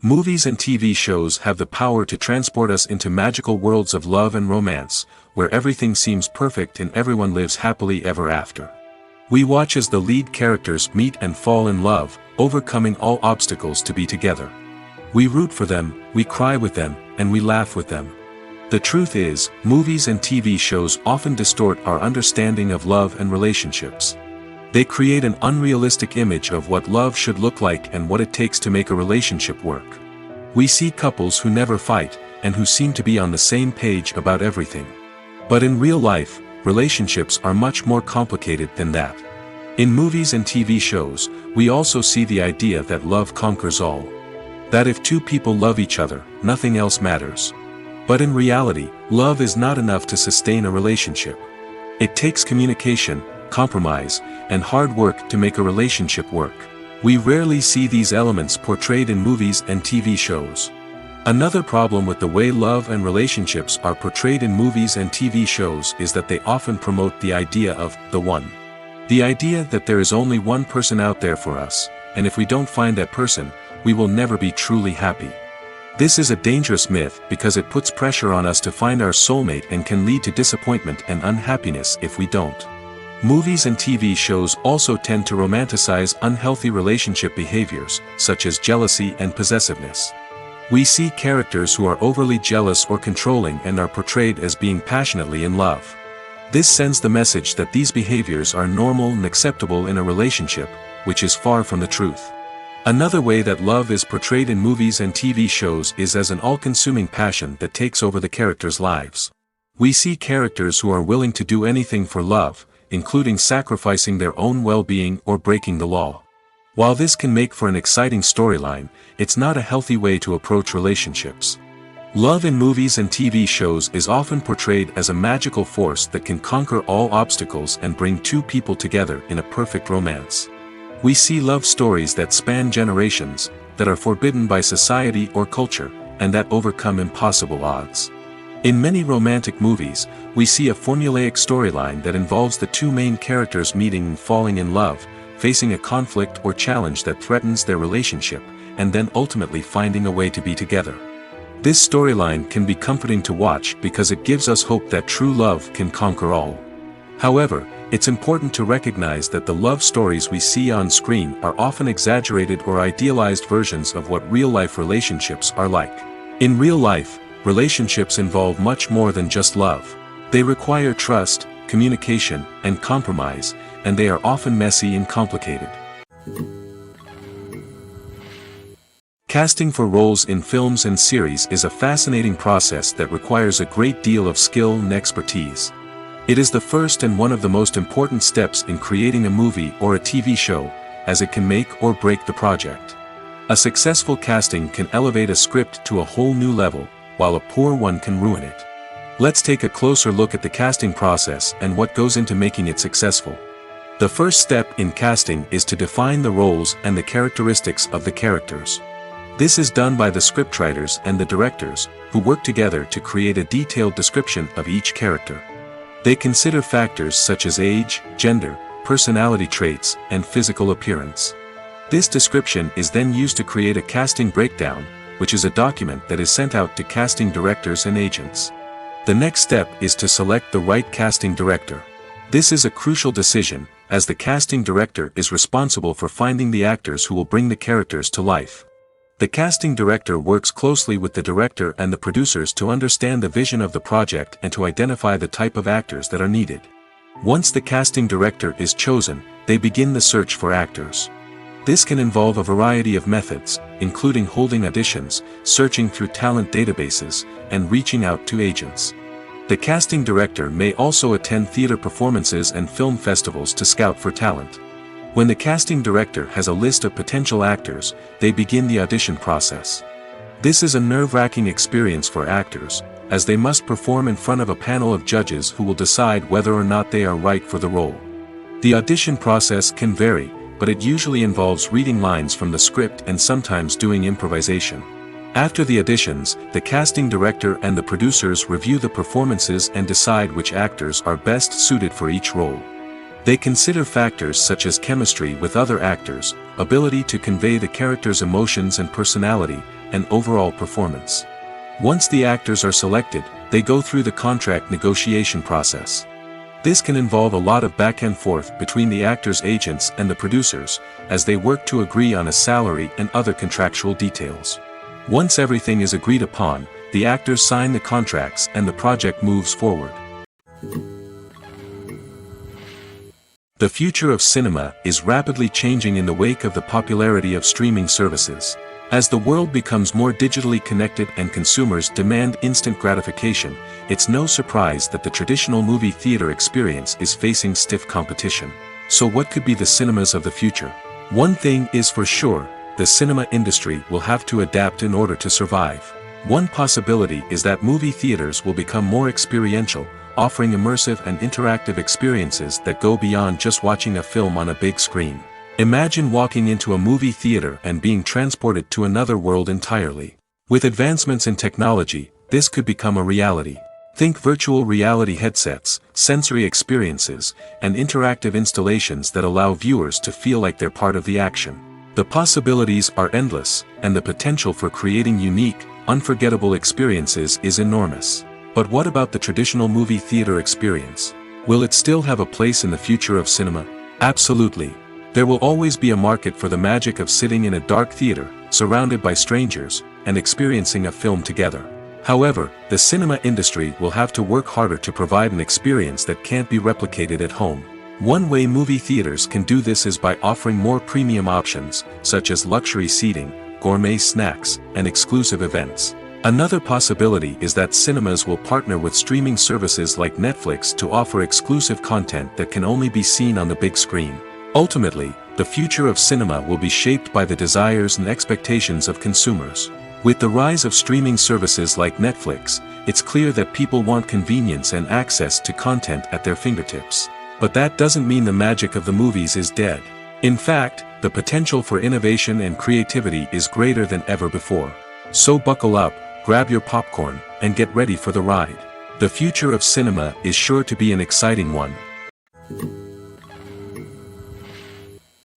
Movies and TV shows have the power to transport us into magical worlds of love and romance, where everything seems perfect and everyone lives happily ever after. We watch as the lead characters meet and fall in love, overcoming all obstacles to be together. We root for them, we cry with them, and we laugh with them. The truth is, movies and TV shows often distort our understanding of love and relationships. They create an unrealistic image of what love should look like and what it takes to make a relationship work. We see couples who never fight, and who seem to be on the same page about everything. But in real life, relationships are much more complicated than that. In movies and TV shows, we also see the idea that love conquers all. That if two people love each other, nothing else matters. But in reality, love is not enough to sustain a relationship. It takes communication, compromise, and hard work to make a relationship work. We rarely see these elements portrayed in movies and TV shows. Another problem with the way love and relationships are portrayed in movies and TV shows is that they often promote the idea of the one. The idea that there is only one person out there for us, and if we don't find that person, we will never be truly happy. This is a dangerous myth because it puts pressure on us to find our soulmate and can lead to disappointment and unhappiness if we don't. Movies and TV shows also tend to romanticize unhealthy relationship behaviors, such as jealousy and possessiveness. We see characters who are overly jealous or controlling and are portrayed as being passionately in love. This sends the message that these behaviors are normal and acceptable in a relationship, which is far from the truth. Another way that love is portrayed in movies and TV shows is as an all-consuming passion that takes over the characters' lives. We see characters who are willing to do anything for love, including sacrificing their own well-being or breaking the law. While this can make for an exciting storyline, it's not a healthy way to approach relationships. Love in movies and TV shows is often portrayed as a magical force that can conquer all obstacles and bring two people together in a perfect romance. We see love stories that span generations, that are forbidden by society or culture, and that overcome impossible odds. In many romantic movies, we see a formulaic storyline that involves the two main characters meeting and falling in love, facing a conflict or challenge that threatens their relationship, and then ultimately finding a way to be together. This storyline can be comforting to watch because it gives us hope that true love can conquer all. However, it's important to recognize that the love stories we see on screen are often exaggerated or idealized versions of what real-life relationships are like. In real life, relationships involve much more than just love. They require trust, communication, and compromise, and they are often messy and complicated. Casting for roles in films and series is a fascinating process that requires a great deal of skill and expertise. It is the first and one of the most important steps in creating a movie or a TV show, as it can make or break the project. A successful casting can elevate a script to a whole new level, while a poor one can ruin it. Let's take a closer look at the casting process and what goes into making it successful. The first step in casting is to define the roles and the characteristics of the characters. This is done by the scriptwriters and the directors, who work together to create a detailed description of each character. They consider factors such as age, gender, personality traits, and physical appearance. This description is then used to create a casting breakdown, which is a document that is sent out to casting directors and agents. The next step is to select the right casting director. This is a crucial decision, as the casting director is responsible for finding the actors who will bring the characters to life. The casting director works closely with the director and the producers to understand the vision of the project and to identify the type of actors that are needed. Once the casting director is chosen, they begin the search for actors. This can involve a variety of methods, including holding auditions, searching through talent databases, and reaching out to agents. The casting director may also attend theater performances and film festivals to scout for talent. When the casting director has a list of potential actors, they begin the audition process. This is a nerve-wracking experience for actors, as they must perform in front of a panel of judges who will decide whether or not they are right for the role. The audition process can vary, but it usually involves reading lines from the script and sometimes doing improvisation. After the auditions, the casting director and the producers review the performances and decide which actors are best suited for each role. They consider factors such as chemistry with other actors, ability to convey the character's emotions and personality, and overall performance. Once the actors are selected, they go through the contract negotiation process. This can involve a lot of back and forth between the actors' agents and the producers, as they work to agree on a salary and other contractual details. Once everything is agreed upon, the actors sign the contracts and the project moves forward. The future of cinema is rapidly changing in the wake of the popularity of streaming services. As the world becomes more digitally connected and consumers demand instant gratification, it's no surprise that the traditional movie theater experience is facing stiff competition. So what could be the cinemas of the future? One thing is for sure, the cinema industry will have to adapt in order to survive. One possibility is that movie theaters will become more experiential, offering immersive and interactive experiences that go beyond just watching a film on a big screen. Imagine walking into a movie theater and being transported to another world entirely. With advancements in technology, this could become a reality. Think virtual reality headsets, sensory experiences, and interactive installations that allow viewers to feel like they're part of the action. The possibilities are endless, and the potential for creating unique, unforgettable experiences is enormous. But what about the traditional movie theater experience? Will it still have a place in the future of cinema? Absolutely. There will always be a market for the magic of sitting in a dark theater, surrounded by strangers, and experiencing a film together. However, the cinema industry will have to work harder to provide an experience that can't be replicated at home. One way movie theaters can do this is by offering more premium options, such as luxury seating, gourmet snacks, and exclusive events. Another possibility is that cinemas will partner with streaming services like Netflix to offer exclusive content that can only be seen on the big screen. Ultimately, the future of cinema will be shaped by the desires and expectations of consumers. With the rise of streaming services like Netflix, it's clear that people want convenience and access to content at their fingertips. But that doesn't mean the magic of the movies is dead. In fact, the potential for innovation and creativity is greater than ever before. So buckle up, grab your popcorn, and get ready for the ride. The future of cinema is sure to be an exciting one.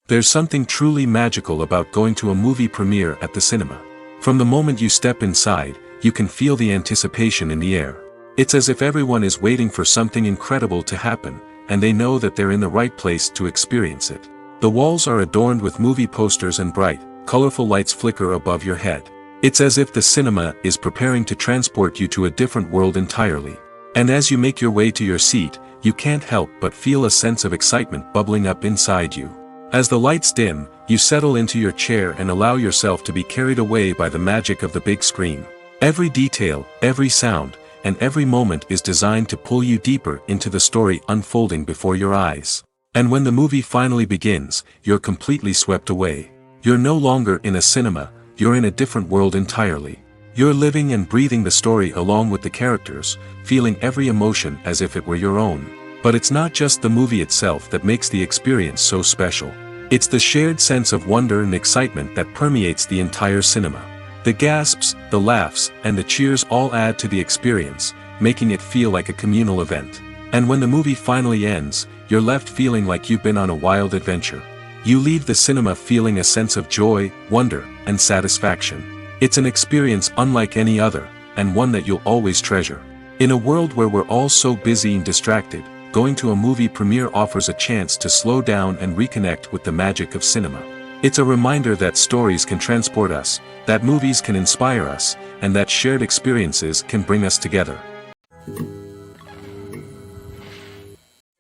There's something truly magical about going to a movie premiere at the cinema. From the moment you step inside, you can feel the anticipation in the air. It's as if everyone is waiting for something incredible to happen, and they know that they're in the right place to experience it. The walls are adorned with movie posters and bright, colorful lights flicker above your head. It's as if the cinema is preparing to transport you to a different world entirely. And as you make your way to your seat, you can't help but feel a sense of excitement bubbling up inside you. As the lights dim, you settle into your chair and allow yourself to be carried away by the magic of the big screen. Every detail, every sound, and every moment is designed to pull you deeper into the story unfolding before your eyes. And when the movie finally begins, you're completely swept away. You're no longer in a cinema, you're in a different world entirely. You're living and breathing the story along with the characters, feeling every emotion as if it were your own. But it's not just the movie itself that makes the experience so special. It's the shared sense of wonder and excitement that permeates the entire cinema. The gasps, the laughs, and the cheers all add to the experience, making it feel like a communal event. And when the movie finally ends, you're left feeling like you've been on a wild adventure. You leave the cinema feeling a sense of joy, wonder, and satisfaction. It's an experience unlike any other, and one that you'll always treasure. In a world where we're all so busy and distracted, going to a movie premiere offers a chance to slow down and reconnect with the magic of cinema. It's a reminder that stories can transport us, that movies can inspire us, and that shared experiences can bring us together.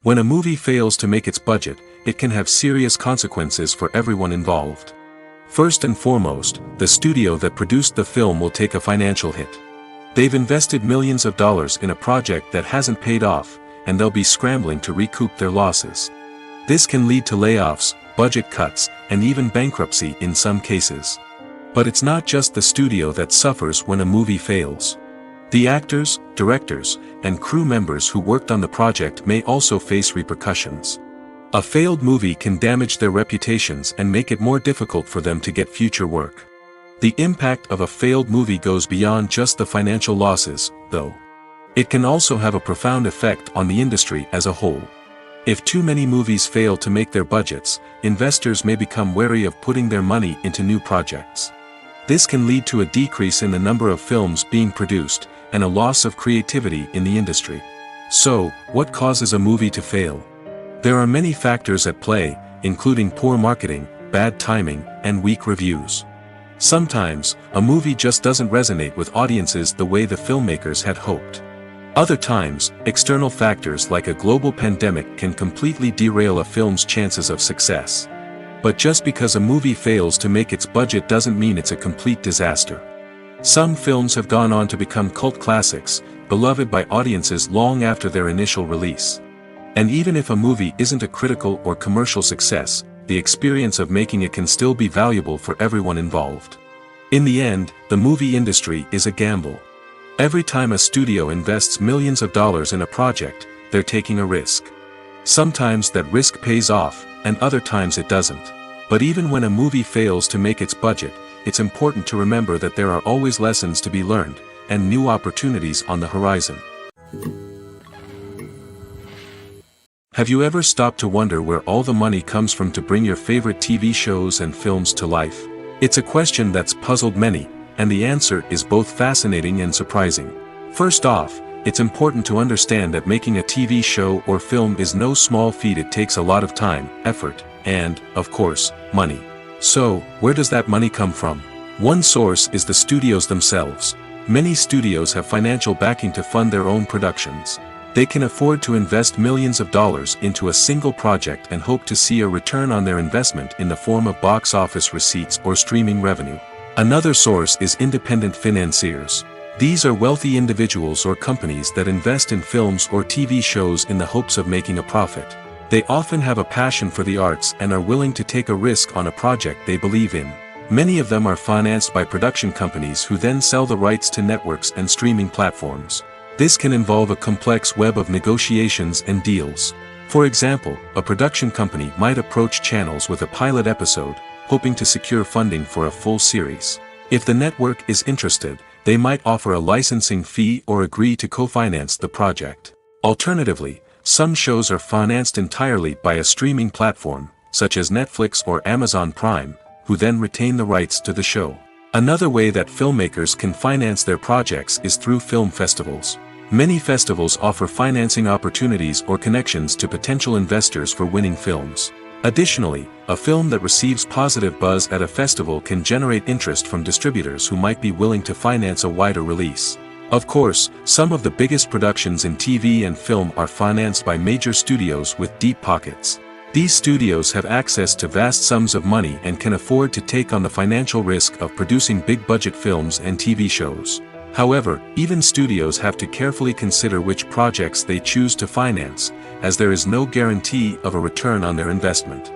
When a movie fails to make its budget, it can have serious consequences for everyone involved. First and foremost, the studio that produced the film will take a financial hit. They've invested millions of dollars in a project that hasn't paid off, and they'll be scrambling to recoup their losses. This can lead to layoffs, budget cuts, and even bankruptcy in some cases. But it's not just the studio that suffers when a movie fails. The actors, directors, and crew members who worked on the project may also face repercussions. A failed movie can damage their reputations and make it more difficult for them to get future work. The impact of a failed movie goes beyond just the financial losses, though. It can also have a profound effect on the industry as a whole. If too many movies fail to make their budgets, investors may become wary of putting their money into new projects. This can lead to a decrease in the number of films being produced, and a loss of creativity in the industry. So, what causes a movie to fail? There are many factors at play, including poor marketing, bad timing, and weak reviews. Sometimes, a movie just doesn't resonate with audiences the way the filmmakers had hoped. Other times, external factors like a global pandemic can completely derail a film's chances of success. But just because a movie fails to make its budget doesn't mean it's a complete disaster. Some films have gone on to become cult classics, beloved by audiences long after their initial release. And even if a movie isn't a critical or commercial success, the experience of making it can still be valuable for everyone involved. In the end, the movie industry is a gamble. Every time a studio invests millions of dollars in a project, they're taking a risk. Sometimes that risk pays off, and other times it doesn't. But even when a movie fails to make its budget, it's important to remember that there are always lessons to be learned, and new opportunities on the horizon. Have you ever stopped to wonder where all the money comes from to bring your favorite TV shows and films to life? It's a question that's puzzled many, and the answer is both fascinating and surprising. First off, it's important to understand that making a TV show or film is no small feat. It takes a lot of time, effort, and, of course, money. So, where does that money come from? One source is the studios themselves. Many studios have financial backing to fund their own productions. They can afford to invest millions of dollars into a single project and hope to see a return on their investment in the form of box office receipts or streaming revenue. Another source is independent financiers. These are wealthy individuals or companies that invest in films or TV shows in the hopes of making a profit. They often have a passion for the arts and are willing to take a risk on a project they believe in. Many of them are financed by production companies who then sell the rights to networks and streaming platforms. This can involve a complex web of negotiations and deals. For example, a production company might approach channels with a pilot episode, hoping to secure funding for a full series. If the network is interested, they might offer a licensing fee or agree to co-finance the project. Alternatively, some shows are financed entirely by a streaming platform, such as Netflix or Amazon Prime, who then retain the rights to the show. Another way that filmmakers can finance their projects is through film festivals. Many festivals offer financing opportunities or connections to potential investors for winning films. Additionally, a film that receives positive buzz at a festival can generate interest from distributors who might be willing to finance a wider release. Of course, some of the biggest productions in TV and film are financed by major studios with deep pockets. These studios have access to vast sums of money and can afford to take on the financial risk of producing big-budget films and TV shows. However, even studios have to carefully consider which projects they choose to finance, as there is no guarantee of a return on their investment.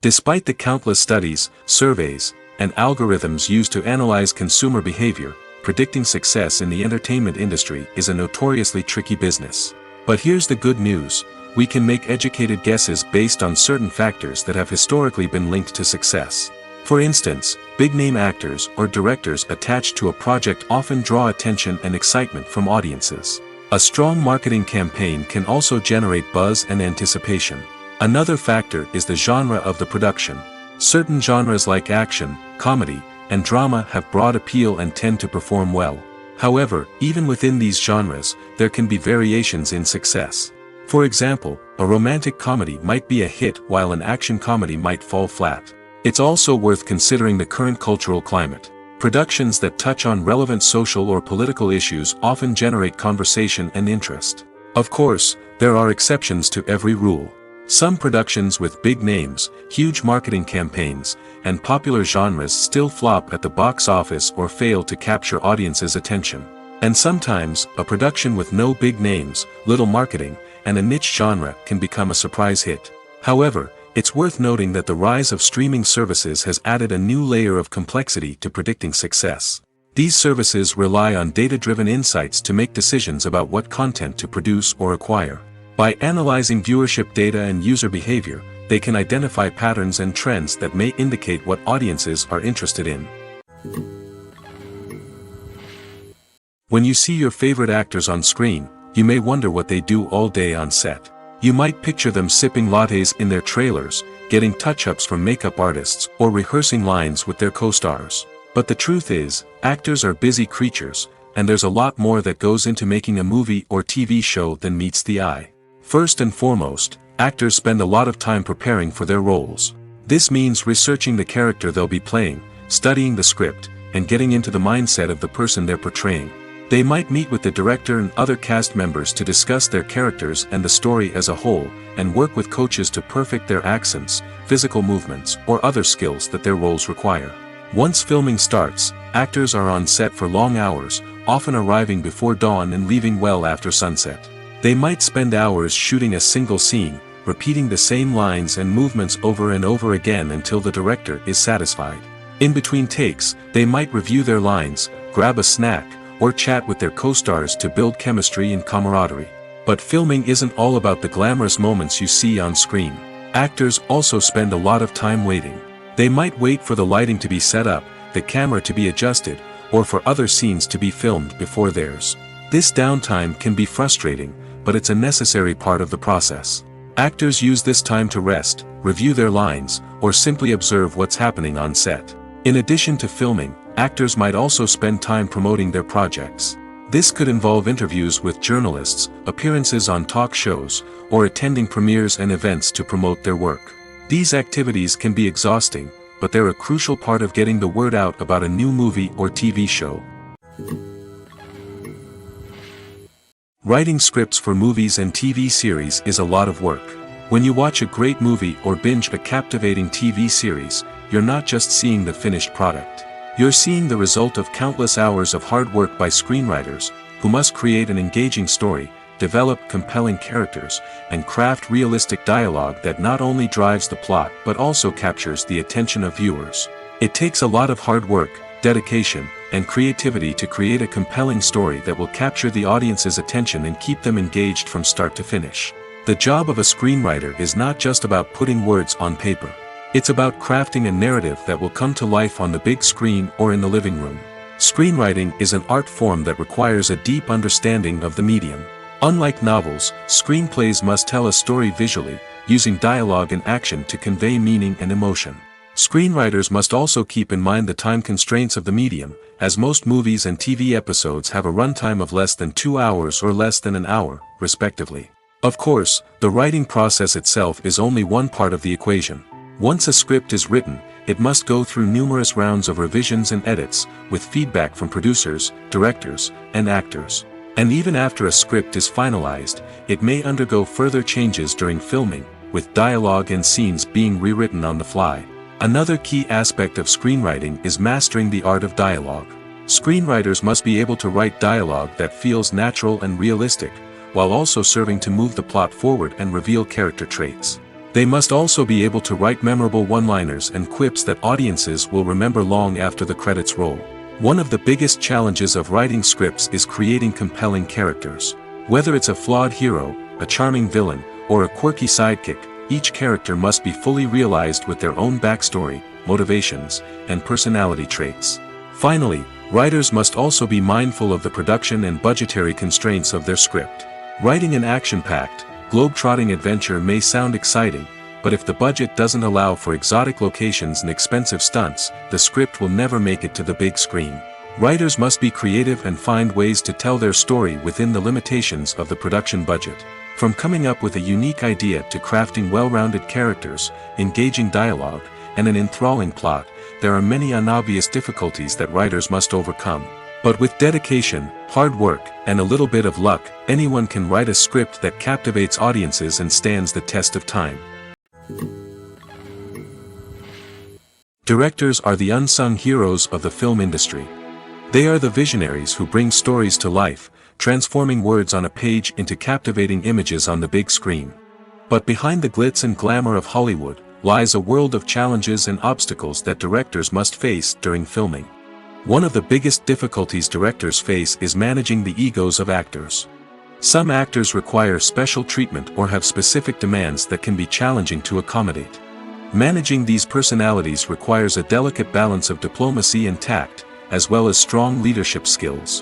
Despite the countless studies, surveys, and algorithms used to analyze consumer behavior, predicting success in the entertainment industry is a notoriously tricky business. But here's the good news: we can make educated guesses based on certain factors that have historically been linked to success. For instance, big-name actors or directors attached to a project often draw attention and excitement from audiences. A strong marketing campaign can also generate buzz and anticipation. Another factor is the genre of the production. Certain genres like action, comedy, and drama have broad appeal and tend to perform well. However, even within these genres, there can be variations in success. For example, a romantic comedy might be a hit while an action comedy might fall flat. It's also worth considering the current cultural climate. Productions that touch on relevant social or political issues often generate conversation and interest. Of course, there are exceptions to every rule. Some productions with big names, huge marketing campaigns, and popular genres still flop at the box office or fail to capture audiences' attention. And sometimes, a production with no big names, little marketing, and a niche genre can become a surprise hit. However, it's worth noting that the rise of streaming services has added a new layer of complexity to predicting success. These services rely on data-driven insights to make decisions about what content to produce or acquire. By analyzing viewership data and user behavior, they can identify patterns and trends that may indicate what audiences are interested in. When you see your favorite actors on screen, you may wonder what they do all day on set. You might picture them sipping lattes in their trailers, getting touch-ups from makeup artists, or rehearsing lines with their co-stars. But the truth is, actors are busy creatures, and there's a lot more that goes into making a movie or TV show than meets the eye. First and foremost, actors spend a lot of time preparing for their roles. This means researching the character they'll be playing, studying the script, and getting into the mindset of the person they're portraying. They might meet with the director and other cast members to discuss their characters and the story as a whole, and work with coaches to perfect their accents, physical movements, or other skills that their roles require. Once filming starts, actors are on set for long hours, often arriving before dawn and leaving well after sunset. They might spend hours shooting a single scene, repeating the same lines and movements over and over again until the director is satisfied. In between takes, they might review their lines, grab a snack, or chat with their co-stars to build chemistry and camaraderie. But filming isn't all about the glamorous moments you see on screen. Actors also spend a lot of time waiting. They might wait for the lighting to be set up, the camera to be adjusted, or for other scenes to be filmed before theirs. This downtime can be frustrating, but it's a necessary part of the process. Actors use this time to rest, review their lines, or simply observe what's happening on set. In addition to filming, actors might also spend time promoting their projects. This could involve interviews with journalists, appearances on talk shows, or attending premieres and events to promote their work. These activities can be exhausting, but they're a crucial part of getting the word out about a new movie or TV show. Writing scripts for movies and TV series is a lot of work. When you watch a great movie or binge a captivating TV series, you're not just seeing the finished product. You're seeing the result of countless hours of hard work by screenwriters, who must create an engaging story, develop compelling characters, and craft realistic dialogue that not only drives the plot but also captures the attention of viewers. It takes a lot of hard work, dedication, and creativity to create a compelling story that will capture the audience's attention and keep them engaged from start to finish. The job of a screenwriter is not just about putting words on paper. It's about crafting a narrative that will come to life on the big screen or in the living room. Screenwriting is an art form that requires a deep understanding of the medium. Unlike novels, screenplays must tell a story visually, using dialogue and action to convey meaning and emotion. Screenwriters must also keep in mind the time constraints of the medium, as most movies and TV episodes have a runtime of less than 2 hours or less than an hour, respectively. Of course, the writing process itself is only one part of the equation. Once a script is written, it must go through numerous rounds of revisions and edits, with feedback from producers, directors, and actors. And even after a script is finalized, it may undergo further changes during filming, with dialogue and scenes being rewritten on the fly. Another key aspect of screenwriting is mastering the art of dialogue. Screenwriters must be able to write dialogue that feels natural and realistic, while also serving to move the plot forward and reveal character traits. They must also be able to write memorable one-liners and quips that audiences will remember long after the credits roll. One of the biggest challenges of writing scripts is creating compelling characters. Whether it's a flawed hero, a charming villain, or a quirky sidekick, each character must be fully realized with their own backstory, motivations, and personality traits. Finally, writers must also be mindful of the production and budgetary constraints of their script. Writing an action-packed, globe-trotting adventure may sound exciting, but if the budget doesn't allow for exotic locations and expensive stunts, the script will never make it to the big screen. Writers must be creative and find ways to tell their story within the limitations of the production budget. From coming up with a unique idea to crafting well-rounded characters, engaging dialogue, and an enthralling plot, there are many unobvious difficulties that writers must overcome. But with dedication, hard work, and a little bit of luck, anyone can write a script that captivates audiences and stands the test of time. Directors are the unsung heroes of the film industry. They are the visionaries who bring stories to life, transforming words on a page into captivating images on the big screen. But behind the glitz and glamour of Hollywood, lies a world of challenges and obstacles that directors must face during filming. One of the biggest difficulties directors face is managing the egos of actors. Some actors require special treatment or have specific demands that can be challenging to accommodate. Managing these personalities requires a delicate balance of diplomacy and tact, as well as strong leadership skills.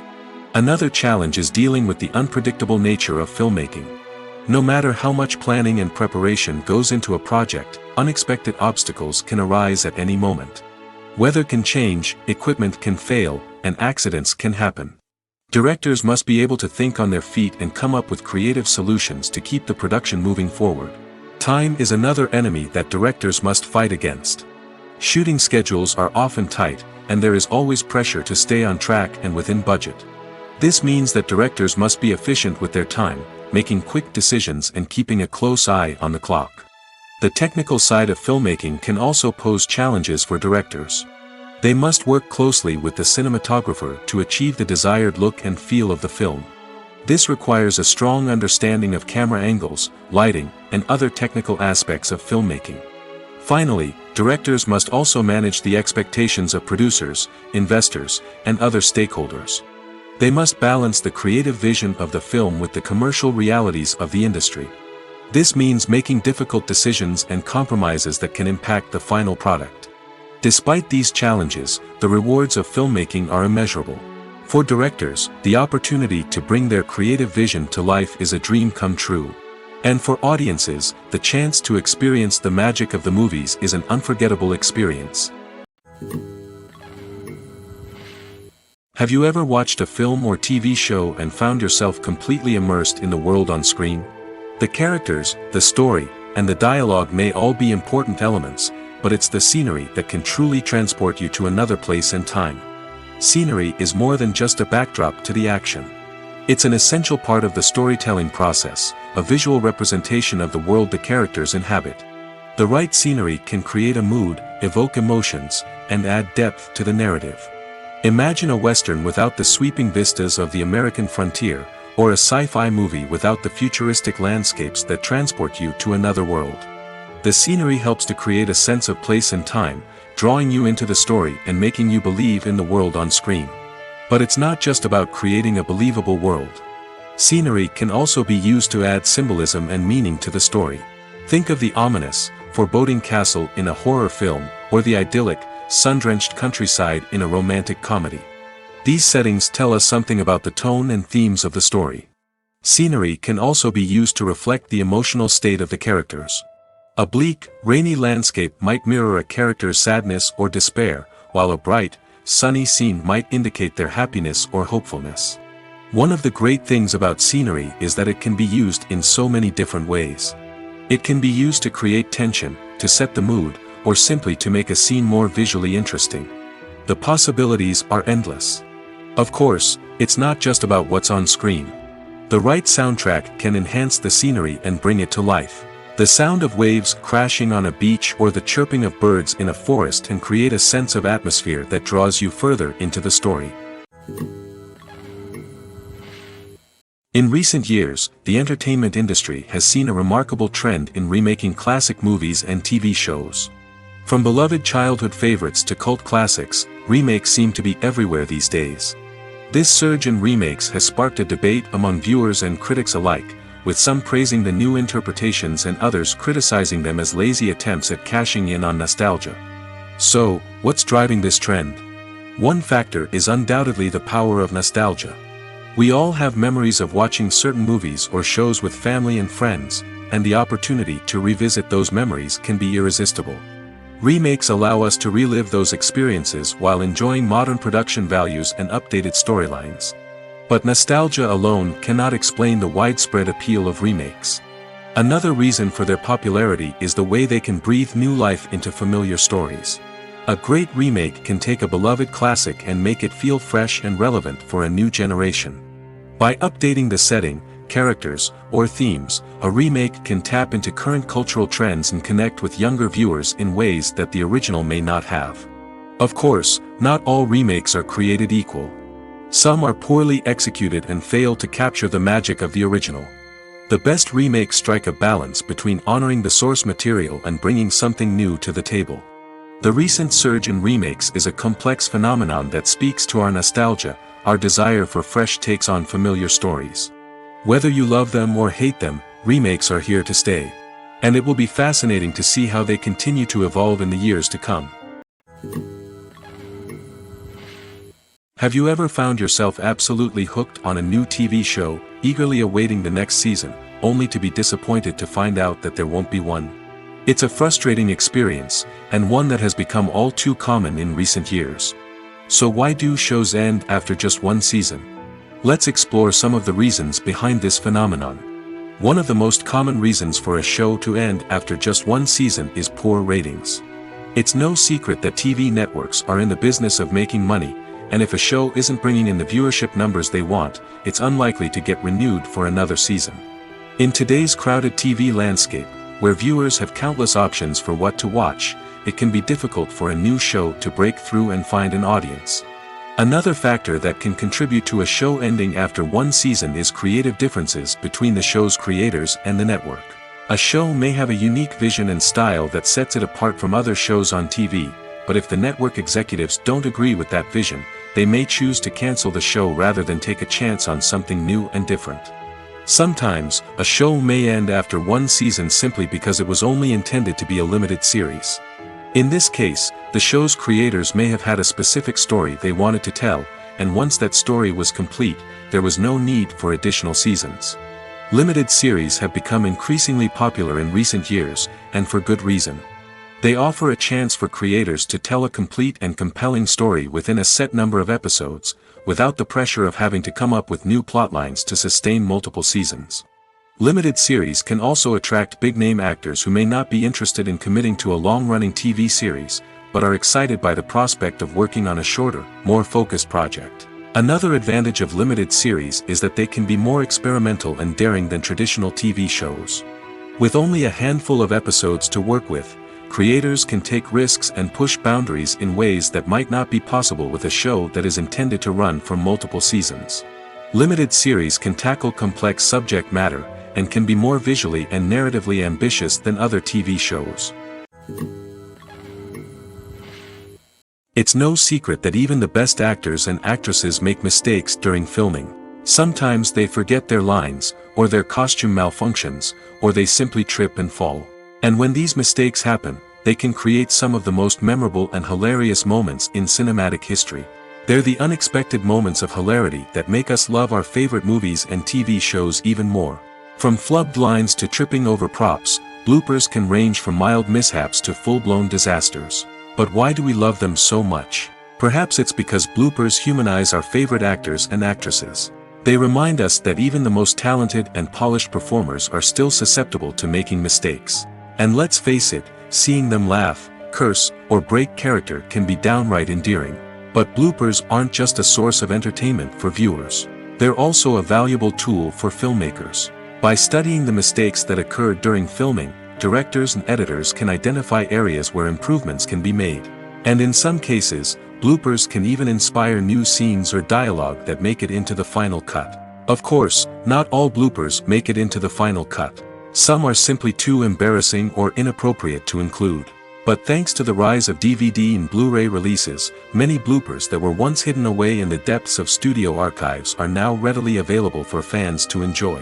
Another challenge is dealing with the unpredictable nature of filmmaking. No matter how much planning and preparation goes into a project, unexpected obstacles can arise at any moment. Weather can change, equipment can fail, and accidents can happen. Directors must be able to think on their feet and come up with creative solutions to keep the production moving forward. Time is another enemy that directors must fight against. Shooting schedules are often tight, and there is always pressure to stay on track and within budget. This means that directors must be efficient with their time, making quick decisions and keeping a close eye on the clock. The technical side of filmmaking can also pose challenges for directors. They must work closely with the cinematographer to achieve the desired look and feel of the film. This requires a strong understanding of camera angles, lighting, and other technical aspects of filmmaking. Finally, directors must also manage the expectations of producers, investors, and other stakeholders. They must balance the creative vision of the film with the commercial realities of the industry. This means making difficult decisions and compromises that can impact the final product. Despite these challenges, the rewards of filmmaking are immeasurable. For directors, the opportunity to bring their creative vision to life is a dream come true. And for audiences, the chance to experience the magic of the movies is an unforgettable experience. Have you ever watched a film or TV show and found yourself completely immersed in the world on screen? The characters, the story, and the dialogue may all be important elements, but it's the scenery that can truly transport you to another place and time. Scenery is more than just a backdrop to the action. It's an essential part of the storytelling process, a visual representation of the world the characters inhabit. The right scenery can create a mood, evoke emotions, and add depth to the narrative. Imagine a Western without the sweeping vistas of the American frontier, or a sci-fi movie without the futuristic landscapes that transport you to another world. The scenery helps to create a sense of place and time, drawing you into the story and making you believe in the world on screen. But it's not just about creating a believable world. Scenery can also be used to add symbolism and meaning to the story. Think of the ominous, foreboding castle in a horror film, or the idyllic, sun-drenched countryside in a romantic comedy. These settings tell us something about the tone and themes of the story. Scenery can also be used to reflect the emotional state of the characters. A bleak, rainy landscape might mirror a character's sadness or despair, while a bright, sunny scene might indicate their happiness or hopefulness. One of the great things about scenery is that it can be used in so many different ways. It can be used to create tension, to set the mood, or simply to make a scene more visually interesting. The possibilities are endless. Of course, it's not just about what's on screen. The right soundtrack can enhance the scenery and bring it to life. The sound of waves crashing on a beach or the chirping of birds in a forest can create a sense of atmosphere that draws you further into the story. In recent years, the entertainment industry has seen a remarkable trend in remaking classic movies and TV shows. From beloved childhood favorites to cult classics, remakes seem to be everywhere these days. This surge in remakes has sparked a debate among viewers and critics alike, with some praising the new interpretations and others criticizing them as lazy attempts at cashing in on nostalgia. So, what's driving this trend? One factor is undoubtedly the power of nostalgia. We all have memories of watching certain movies or shows with family and friends, and the opportunity to revisit those memories can be irresistible. Remakes allow us to relive those experiences while enjoying modern production values and updated storylines. But nostalgia alone cannot explain the widespread appeal of remakes. Another reason for their popularity is the way they can breathe new life into familiar stories. A great remake can take a beloved classic and make it feel fresh and relevant for a new generation. By updating the setting, characters, or themes, a remake can tap into current cultural trends and connect with younger viewers in ways that the original may not have. Of course, not all remakes are created equal. Some are poorly executed and fail to capture the magic of the original. The best remakes strike a balance between honoring the source material and bringing something new to the table. The recent surge in remakes is a complex phenomenon that speaks to our nostalgia, our desire for fresh takes on familiar stories. Whether you love them or hate them, remakes are here to stay. And it will be fascinating to see how they continue to evolve in the years to come. Have you ever found yourself absolutely hooked on a new TV show, eagerly awaiting the next season, only to be disappointed to find out that there won't be one? It's a frustrating experience, and one that has become all too common in recent years. So why do shows end after just one season? Let's explore some of the reasons behind this phenomenon. One of the most common reasons for a show to end after just one season is poor ratings. It's no secret that TV networks are in the business of making money, and if a show isn't bringing in the viewership numbers they want, it's unlikely to get renewed for another season. In today's crowded TV landscape, where viewers have countless options for what to watch, it can be difficult for a new show to break through and find an audience. Another factor that can contribute to a show ending after one season is creative differences between the show's creators and the network. A show may have a unique vision and style that sets it apart from other shows on TV, but if the network executives don't agree with that vision, they may choose to cancel the show rather than take a chance on something new and different. Sometimes, a show may end after one season simply because it was only intended to be a limited series. In this case, the show's creators may have had a specific story they wanted to tell, and once that story was complete, there was no need for additional seasons. Limited series have become increasingly popular in recent years, and for good reason. They offer a chance for creators to tell a complete and compelling story within a set number of episodes, without the pressure of having to come up with new plotlines to sustain multiple seasons. Limited series can also attract big-name actors who may not be interested in committing to a long-running TV series, but are excited by the prospect of working on a shorter, more focused project. Another advantage of limited series is that they can be more experimental and daring than traditional TV shows. With only a handful of episodes to work with, creators can take risks and push boundaries in ways that might not be possible with a show that is intended to run for multiple seasons. Limited series can tackle complex subject matter, and can be more visually and narratively ambitious than other TV shows. It's no secret that even the best actors and actresses make mistakes during filming. Sometimes they forget their lines, or their costume malfunctions, or they simply trip and fall. And when these mistakes happen, they can create some of the most memorable and hilarious moments in cinematic history. They're the unexpected moments of hilarity that make us love our favorite movies and TV shows even more. From flubbed lines to tripping over props, bloopers can range from mild mishaps to full-blown disasters. But why do we love them so much? Perhaps it's because bloopers humanize our favorite actors and actresses. They remind us that even the most talented and polished performers are still susceptible to making mistakes. And let's face it, seeing them laugh, curse, or break character can be downright endearing. But bloopers aren't just a source of entertainment for viewers. They're also a valuable tool for filmmakers. By studying the mistakes that occurred during filming, directors and editors can identify areas where improvements can be made. And in some cases, bloopers can even inspire new scenes or dialogue that make it into the final cut. Of course, not all bloopers make it into the final cut. Some are simply too embarrassing or inappropriate to include. But thanks to the rise of DVD and Blu-ray releases, many bloopers that were once hidden away in the depths of studio archives are now readily available for fans to enjoy.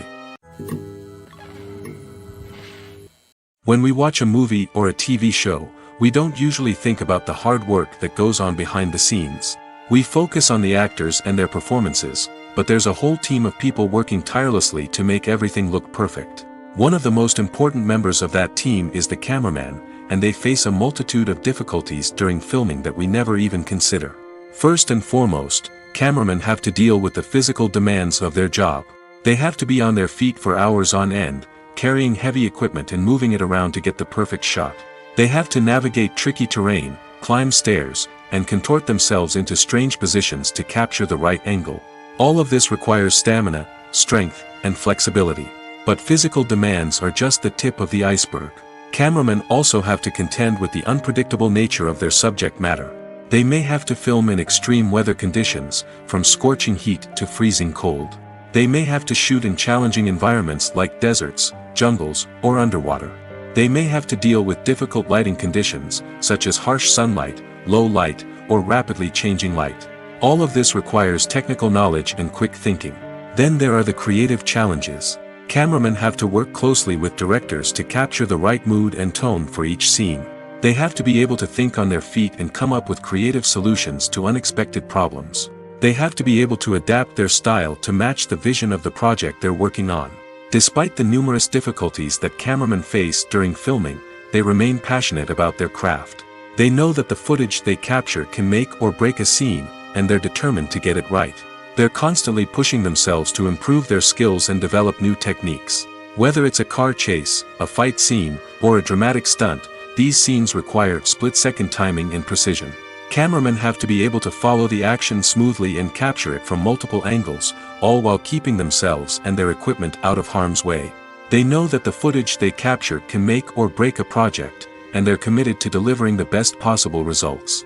When we watch a movie or a TV show, we don't usually think about the hard work that goes on behind the scenes. We focus on the actors and their performances, but there's a whole team of people working tirelessly to make everything look perfect. One of the most important members of that team is the cameraman, and they face a multitude of difficulties during filming that we never even consider. First and foremost, cameramen have to deal with the physical demands of their job. They have to be on their feet for hours on end, carrying heavy equipment and moving it around to get the perfect shot. They have to navigate tricky terrain, climb stairs, and contort themselves into strange positions to capture the right angle. All of this requires stamina, strength, and flexibility. But physical demands are just the tip of the iceberg. Cameramen also have to contend with the unpredictable nature of their subject matter. They may have to film in extreme weather conditions, from scorching heat to freezing cold. They may have to shoot in challenging environments like deserts, jungles, or underwater. They may have to deal with difficult lighting conditions, such as harsh sunlight, low light, or rapidly changing light. All of this requires technical knowledge and quick thinking. Then there are the creative challenges. Cameramen have to work closely with directors to capture the right mood and tone for each scene. They have to be able to think on their feet and come up with creative solutions to unexpected problems. They have to be able to adapt their style to match the vision of the project they're working on. Despite the numerous difficulties that cameramen face during filming, they remain passionate about their craft. They know that the footage they capture can make or break a scene, and they're determined to get it right. They're constantly pushing themselves to improve their skills and develop new techniques. Whether it's a car chase, a fight scene, or a dramatic stunt, these scenes require split-second timing and precision. Cameramen have to be able to follow the action smoothly and capture it from multiple angles, all while keeping themselves and their equipment out of harm's way. They know that the footage they capture can make or break a project, and they're committed to delivering the best possible results.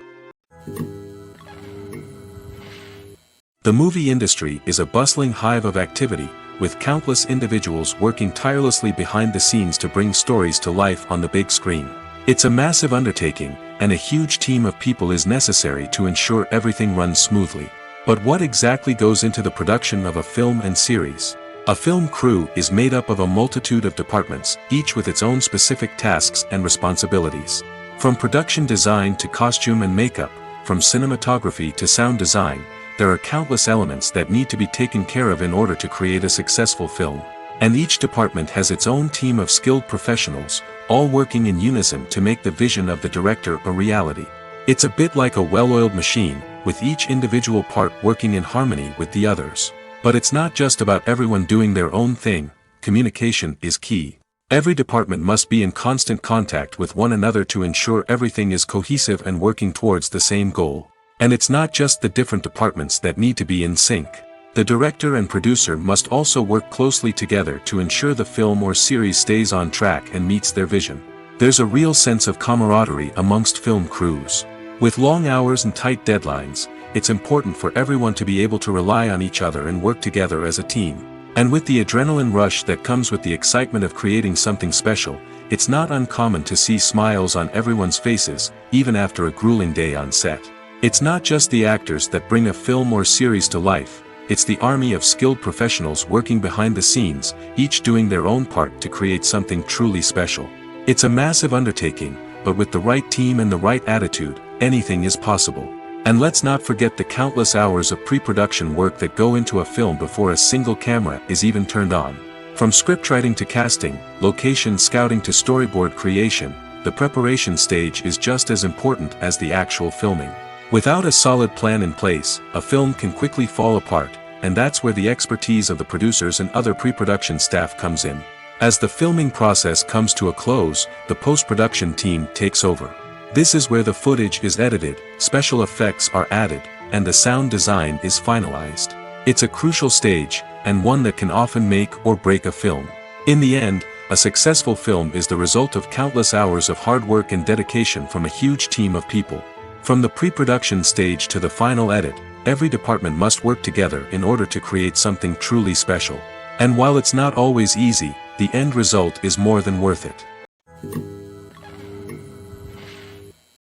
The movie industry is a bustling hive of activity, with countless individuals working tirelessly behind the scenes to bring stories to life on the big screen. It's a massive undertaking, and a huge team of people is necessary to ensure everything runs smoothly. But what exactly goes into the production of a film and series? A film crew is made up of a multitude of departments, each with its own specific tasks and responsibilities. From production design to costume and makeup, from cinematography to sound design, there are countless elements that need to be taken care of in order to create a successful film. And each department has its own team of skilled professionals, all working in unison to make the vision of the director a reality. It's a bit like a well-oiled machine, with each individual part working in harmony with the others. But it's not just about everyone doing their own thing. Communication is key. Every department must be in constant contact with one another to ensure everything is cohesive and working towards the same goal. And it's not just the different departments that need to be in sync. The director and producer must also work closely together to ensure the film or series stays on track and meets their vision. There's a real sense of camaraderie amongst film crews. With long hours and tight deadlines, it's important for everyone to be able to rely on each other and work together as a team. And with the adrenaline rush that comes with the excitement of creating something special, it's not uncommon to see smiles on everyone's faces, even after a grueling day on set. It's not just the actors that bring a film or series to life, it's the army of skilled professionals working behind the scenes, each doing their own part to create something truly special. It's a massive undertaking, but with the right team and the right attitude, anything is possible. And let's not forget the countless hours of pre-production work that go into a film before a single camera is even turned on. From scriptwriting to casting, location scouting to storyboard creation, the preparation stage is just as important as the actual filming. Without a solid plan in place, a film can quickly fall apart, and that's where the expertise of the producers and other pre-production staff comes in. As the filming process comes to a close, the post-production team takes over. This is where the footage is edited, special effects are added, and the sound design is finalized. It's a crucial stage, and one that can often make or break a film. In the end, a successful film is the result of countless hours of hard work and dedication from a huge team of people. From the pre-production stage to the final edit, every department must work together in order to create something truly special. And while it's not always easy, the end result is more than worth it.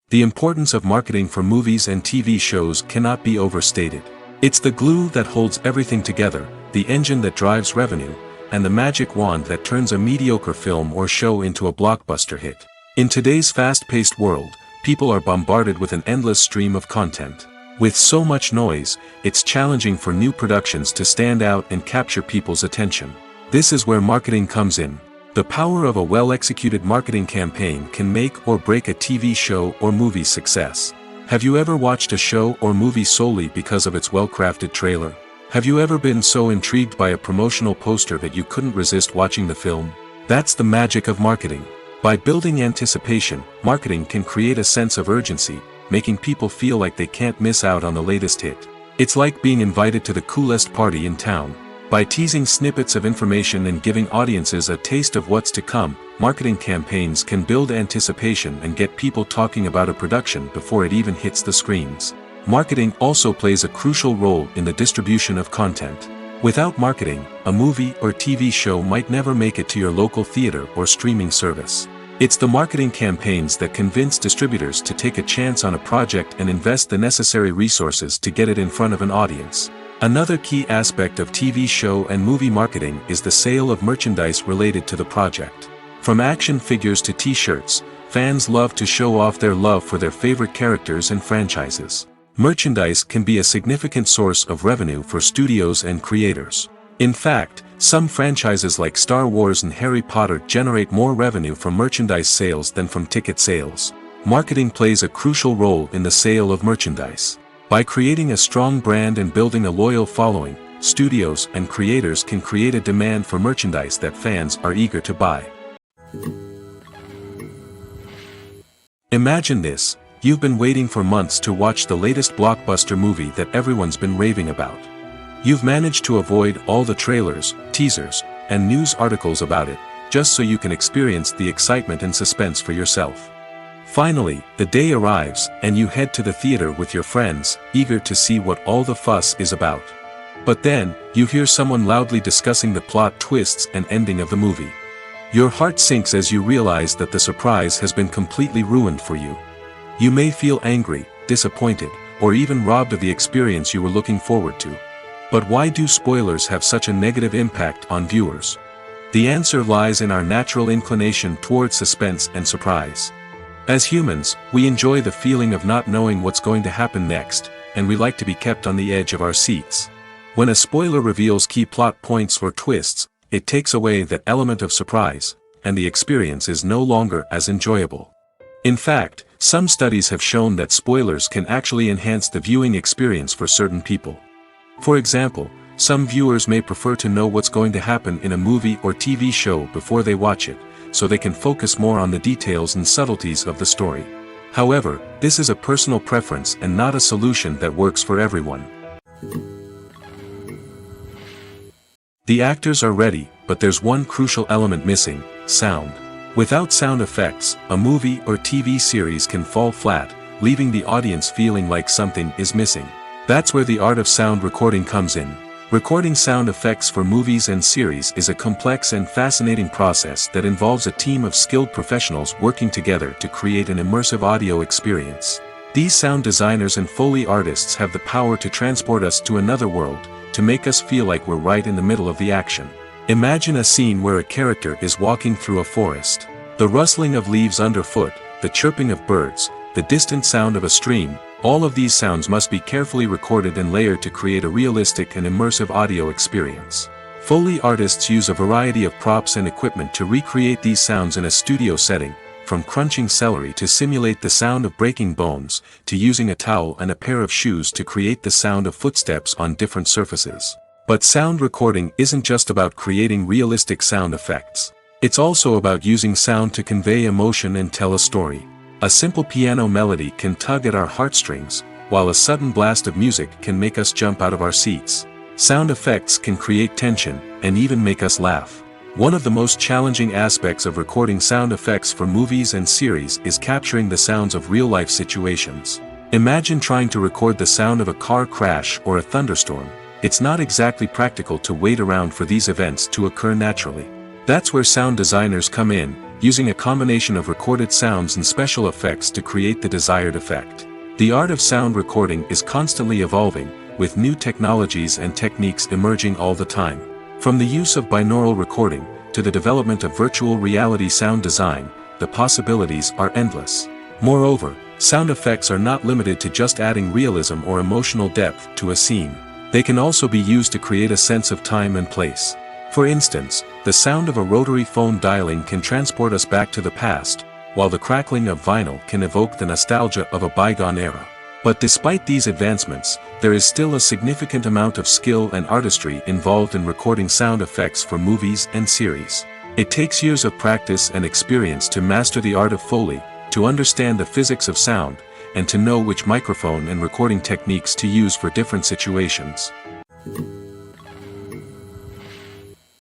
The importance of marketing for movies and TV shows cannot be overstated. It's the glue that holds everything together, the engine that drives revenue, and the magic wand that turns a mediocre film or show into a blockbuster hit. In today's fast-paced world, people are bombarded with an endless stream of content. With so much noise, it's challenging for new productions to stand out and capture people's attention. This is where marketing comes in. The power of a well-executed marketing campaign can make or break a TV show or movie's success. Have you ever watched a show or movie solely because of its well-crafted trailer? Have you ever been so intrigued by a promotional poster that you couldn't resist watching the film? That's the magic of marketing. By building anticipation, marketing can create a sense of urgency, making people feel like they can't miss out on the latest hit. It's like being invited to the coolest party in town. By teasing snippets of information and giving audiences a taste of what's to come, marketing campaigns can build anticipation and get people talking about a production before it even hits the screens. Marketing also plays a crucial role in the distribution of content. Without marketing, a movie or TV show might never make it to your local theater or streaming service. It's the marketing campaigns that convince distributors to take a chance on a project and invest the necessary resources to get it in front of an audience. Another key aspect of TV show and movie marketing is the sale of merchandise related to the project. From action figures to t-shirts, fans love to show off their love for their favorite characters and franchises. Merchandise can be a significant source of revenue for studios and creators. In fact, some franchises like Star Wars and Harry Potter generate more revenue from merchandise sales than from ticket sales. Marketing plays a crucial role in the sale of merchandise. By creating a strong brand and building a loyal following, studios and creators can create a demand for merchandise that fans are eager to buy. Imagine this: you've been waiting for months to watch the latest blockbuster movie that everyone's been raving about. You've managed to avoid all the trailers, teasers, and news articles about it, just so you can experience the excitement and suspense for yourself. Finally, the day arrives, and you head to the theater with your friends, eager to see what all the fuss is about. But then, you hear someone loudly discussing the plot twists and ending of the movie. Your heart sinks as you realize that the surprise has been completely ruined for you. You may feel angry, disappointed, or even robbed of the experience you were looking forward to. But why do spoilers have such a negative impact on viewers? The answer lies in our natural inclination towards suspense and surprise. As humans, we enjoy the feeling of not knowing what's going to happen next, and we like to be kept on the edge of our seats. When a spoiler reveals key plot points or twists, it takes away that element of surprise, and the experience is no longer as enjoyable. In fact, some studies have shown that spoilers can actually enhance the viewing experience for certain people. For example, some viewers may prefer to know what's going to happen in a movie or TV show before they watch it, so they can focus more on the details and subtleties of the story. However, this is a personal preference and not a solution that works for everyone. The actors are ready, but there's one crucial element missing: sound. Without sound effects, a movie or TV series can fall flat, leaving the audience feeling like something is missing. That's where the art of sound recording comes in. Recording sound effects for movies and series is a complex and fascinating process that involves a team of skilled professionals working together to create an immersive audio experience. These sound designers and Foley artists have the power to transport us to another world, to make us feel like we're right in the middle of the action. Imagine a scene where a character is walking through a forest. The rustling of leaves underfoot, the chirping of birds, the distant sound of a stream, all of these sounds must be carefully recorded and layered to create a realistic and immersive audio experience. Foley artists use a variety of props and equipment to recreate these sounds in a studio setting, from crunching celery to simulate the sound of breaking bones, to using a towel and a pair of shoes to create the sound of footsteps on different surfaces. But sound recording isn't just about creating realistic sound effects. It's also about using sound to convey emotion and tell a story. A simple piano melody can tug at our heartstrings, while a sudden blast of music can make us jump out of our seats. Sound effects can create tension, and even make us laugh. One of the most challenging aspects of recording sound effects for movies and series is capturing the sounds of real-life situations. Imagine trying to record the sound of a car crash or a thunderstorm. It's not exactly practical to wait around for these events to occur naturally. That's where sound designers come in, using a combination of recorded sounds and special effects to create the desired effect. The art of sound recording is constantly evolving, with new technologies and techniques emerging all the time. From the use of binaural recording, to the development of virtual reality sound design, the possibilities are endless. Moreover, sound effects are not limited to just adding realism or emotional depth to a scene. They can also be used to create a sense of time and place. For instance, the sound of a rotary phone dialing can transport us back to the past, while the crackling of vinyl can evoke the nostalgia of a bygone era. But despite these advancements, there is still a significant amount of skill and artistry involved in recording sound effects for movies and series. It takes years of practice and experience to master the art of Foley, to understand the physics of sound, and to know which microphone and recording techniques to use for different situations.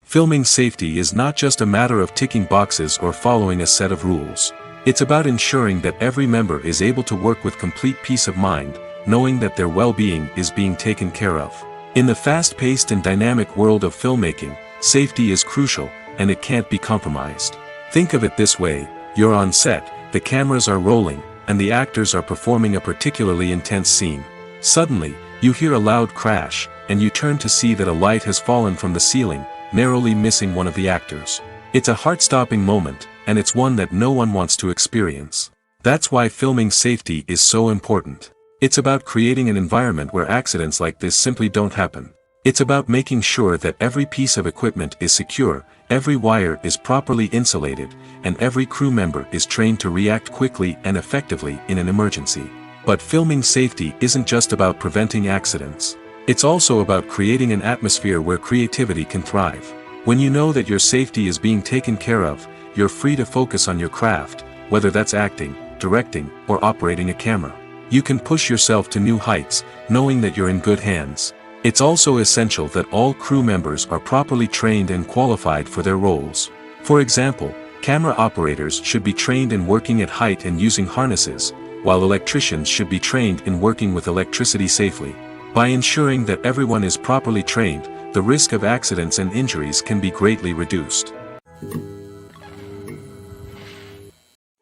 Filming safety is not just a matter of ticking boxes or following a set of rules. It's about ensuring that every member is able to work with complete peace of mind, knowing that their well-being is being taken care of. In the fast-paced and dynamic world of filmmaking, safety is crucial, and it can't be compromised. Think of it this way: you're on set, the cameras are rolling, and the actors are performing a particularly intense scene. Suddenly, you hear a loud crash, and you turn to see that a light has fallen from the ceiling, narrowly missing one of the actors. It's a heart-stopping moment, and it's one that no one wants to experience. That's why filming safety is so important. It's about creating an environment where accidents like this simply don't happen. It's about making sure that every piece of equipment is secure, every wire is properly insulated, and every crew member is trained to react quickly and effectively in an emergency. But filming safety isn't just about preventing accidents. It's also about creating an atmosphere where creativity can thrive. When you know that your safety is being taken care of, you're free to focus on your craft, whether that's acting, directing, or operating a camera. You can push yourself to new heights, knowing that you're in good hands. It's also essential that all crew members are properly trained and qualified for their roles. For example, camera operators should be trained in working at height and using harnesses, while electricians should be trained in working with electricity safely. By ensuring that everyone is properly trained, the risk of accidents and injuries can be greatly reduced.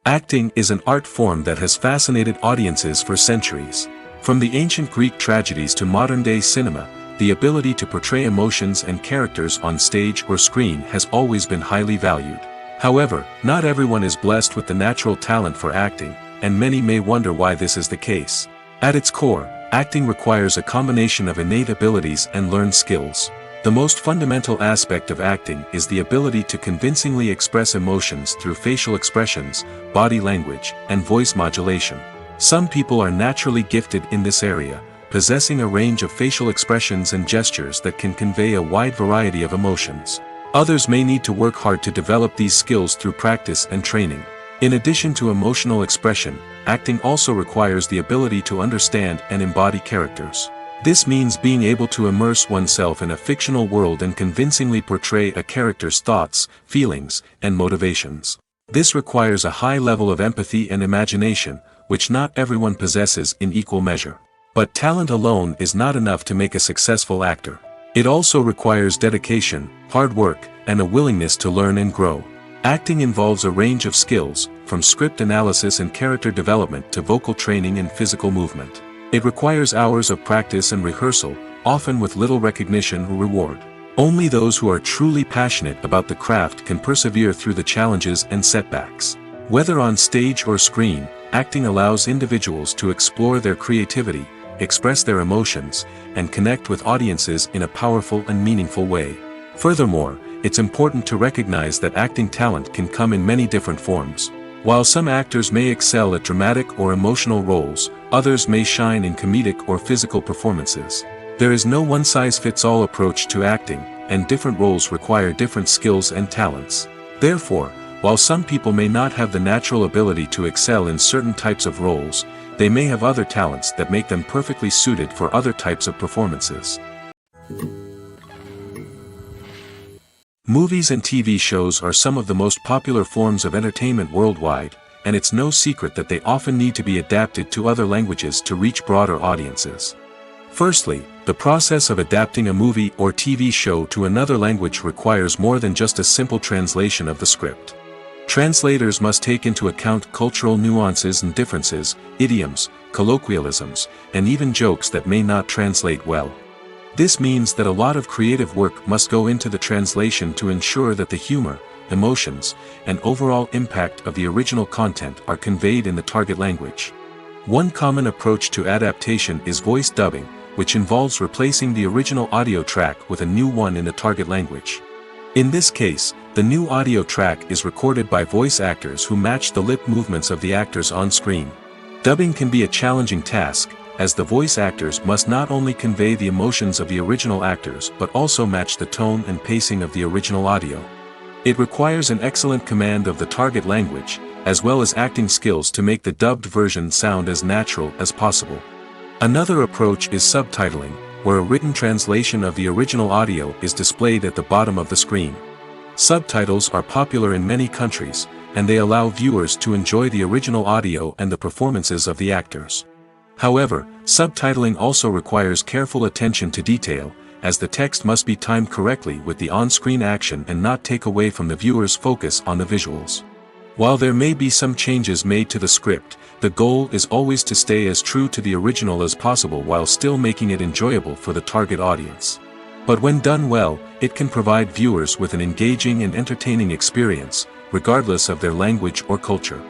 Acting is an art form that has fascinated audiences for centuries. From the ancient Greek tragedies to modern-day cinema, the ability to portray emotions and characters on stage or screen has always been highly valued. However, not everyone is blessed with the natural talent for acting, and many may wonder why this is the case. At its core, acting requires a combination of innate abilities and learned skills. The most fundamental aspect of acting is the ability to convincingly express emotions through facial expressions, body language, and voice modulation. Some people are naturally gifted in this area, possessing a range of facial expressions and gestures that can convey a wide variety of emotions. Others may need to work hard to develop these skills through practice and training. In addition to emotional expression, acting also requires the ability to understand and embody characters. This means being able to immerse oneself in a fictional world and convincingly portray a character's thoughts, feelings, and motivations. This requires a high level of empathy and imagination, which not everyone possesses in equal measure. But talent alone is not enough to make a successful actor. It also requires dedication, hard work, and a willingness to learn and grow. Acting involves a range of skills, from script analysis and character development to vocal training and physical movement. It requires hours of practice and rehearsal, often with little recognition or reward. Only those who are truly passionate about the craft can persevere through the challenges and setbacks. Whether on stage or screen, acting allows individuals to explore their creativity, express their emotions, and connect with audiences in a powerful and meaningful way. Furthermore, it's important to recognize that acting talent can come in many different forms. While some actors may excel at dramatic or emotional roles, others may shine in comedic or physical performances. There is no one-size-fits-all approach to acting, and different roles require different skills and talents. Therefore, while some people may not have the natural ability to excel in certain types of roles, they may have other talents that make them perfectly suited for other types of performances. Movies and TV shows are some of the most popular forms of entertainment worldwide, and it's no secret that they often need to be adapted to other languages to reach broader audiences. Firstly, the process of adapting a movie or TV show to another language requires more than just a simple translation of the script. Translators must take into account cultural nuances and differences, idioms, colloquialisms, and even jokes that may not translate well. This means that a lot of creative work must go into the translation to ensure that the humor, emotions, and overall impact of the original content are conveyed in the target language. One common approach to adaptation is voice dubbing, which involves replacing the original audio track with a new one in the target language. In this case, the new audio track is recorded by voice actors who match the lip movements of the actors on screen. Dubbing can be a challenging task, as the voice actors must not only convey the emotions of the original actors but also match the tone and pacing of the original audio. It requires an excellent command of the target language, as well as acting skills to make the dubbed version sound as natural as possible. Another approach is subtitling, where a written translation of the original audio is displayed at the bottom of the screen. Subtitles are popular in many countries, and they allow viewers to enjoy the original audio and the performances of the actors. However, subtitling also requires careful attention to detail, as the text must be timed correctly with the on-screen action and not take away from the viewer's focus on the visuals. While there may be some changes made to the script, the goal is always to stay as true to the original as possible while still making it enjoyable for the target audience. But when done well, it can provide viewers with an engaging and entertaining experience, regardless of their language or culture.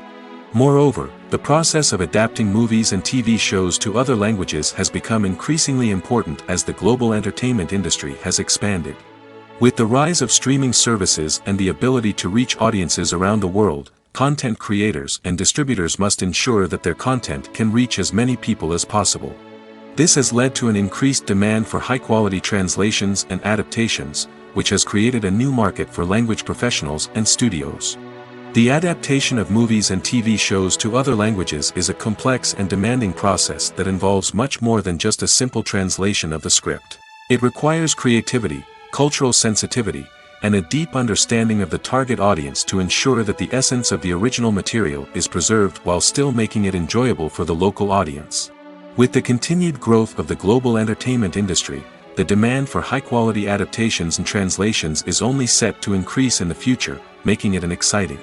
Moreover, the process of adapting movies and TV shows to other languages has become increasingly important as the global entertainment industry has expanded. With the rise of streaming services and the ability to reach audiences around the world, content creators and distributors must ensure that their content can reach as many people as possible. This has led to an increased demand for high-quality translations and adaptations, which has created a new market for language professionals and studios. The adaptation of movies and TV shows to other languages is a complex and demanding process that involves much more than just a simple translation of the script. It requires creativity, cultural sensitivity, and a deep understanding of the target audience to ensure that the essence of the original material is preserved while still making it enjoyable for the local audience. With the continued growth of the global entertainment industry, the demand for high-quality adaptations and translations is only set to increase in the future, making it an exciting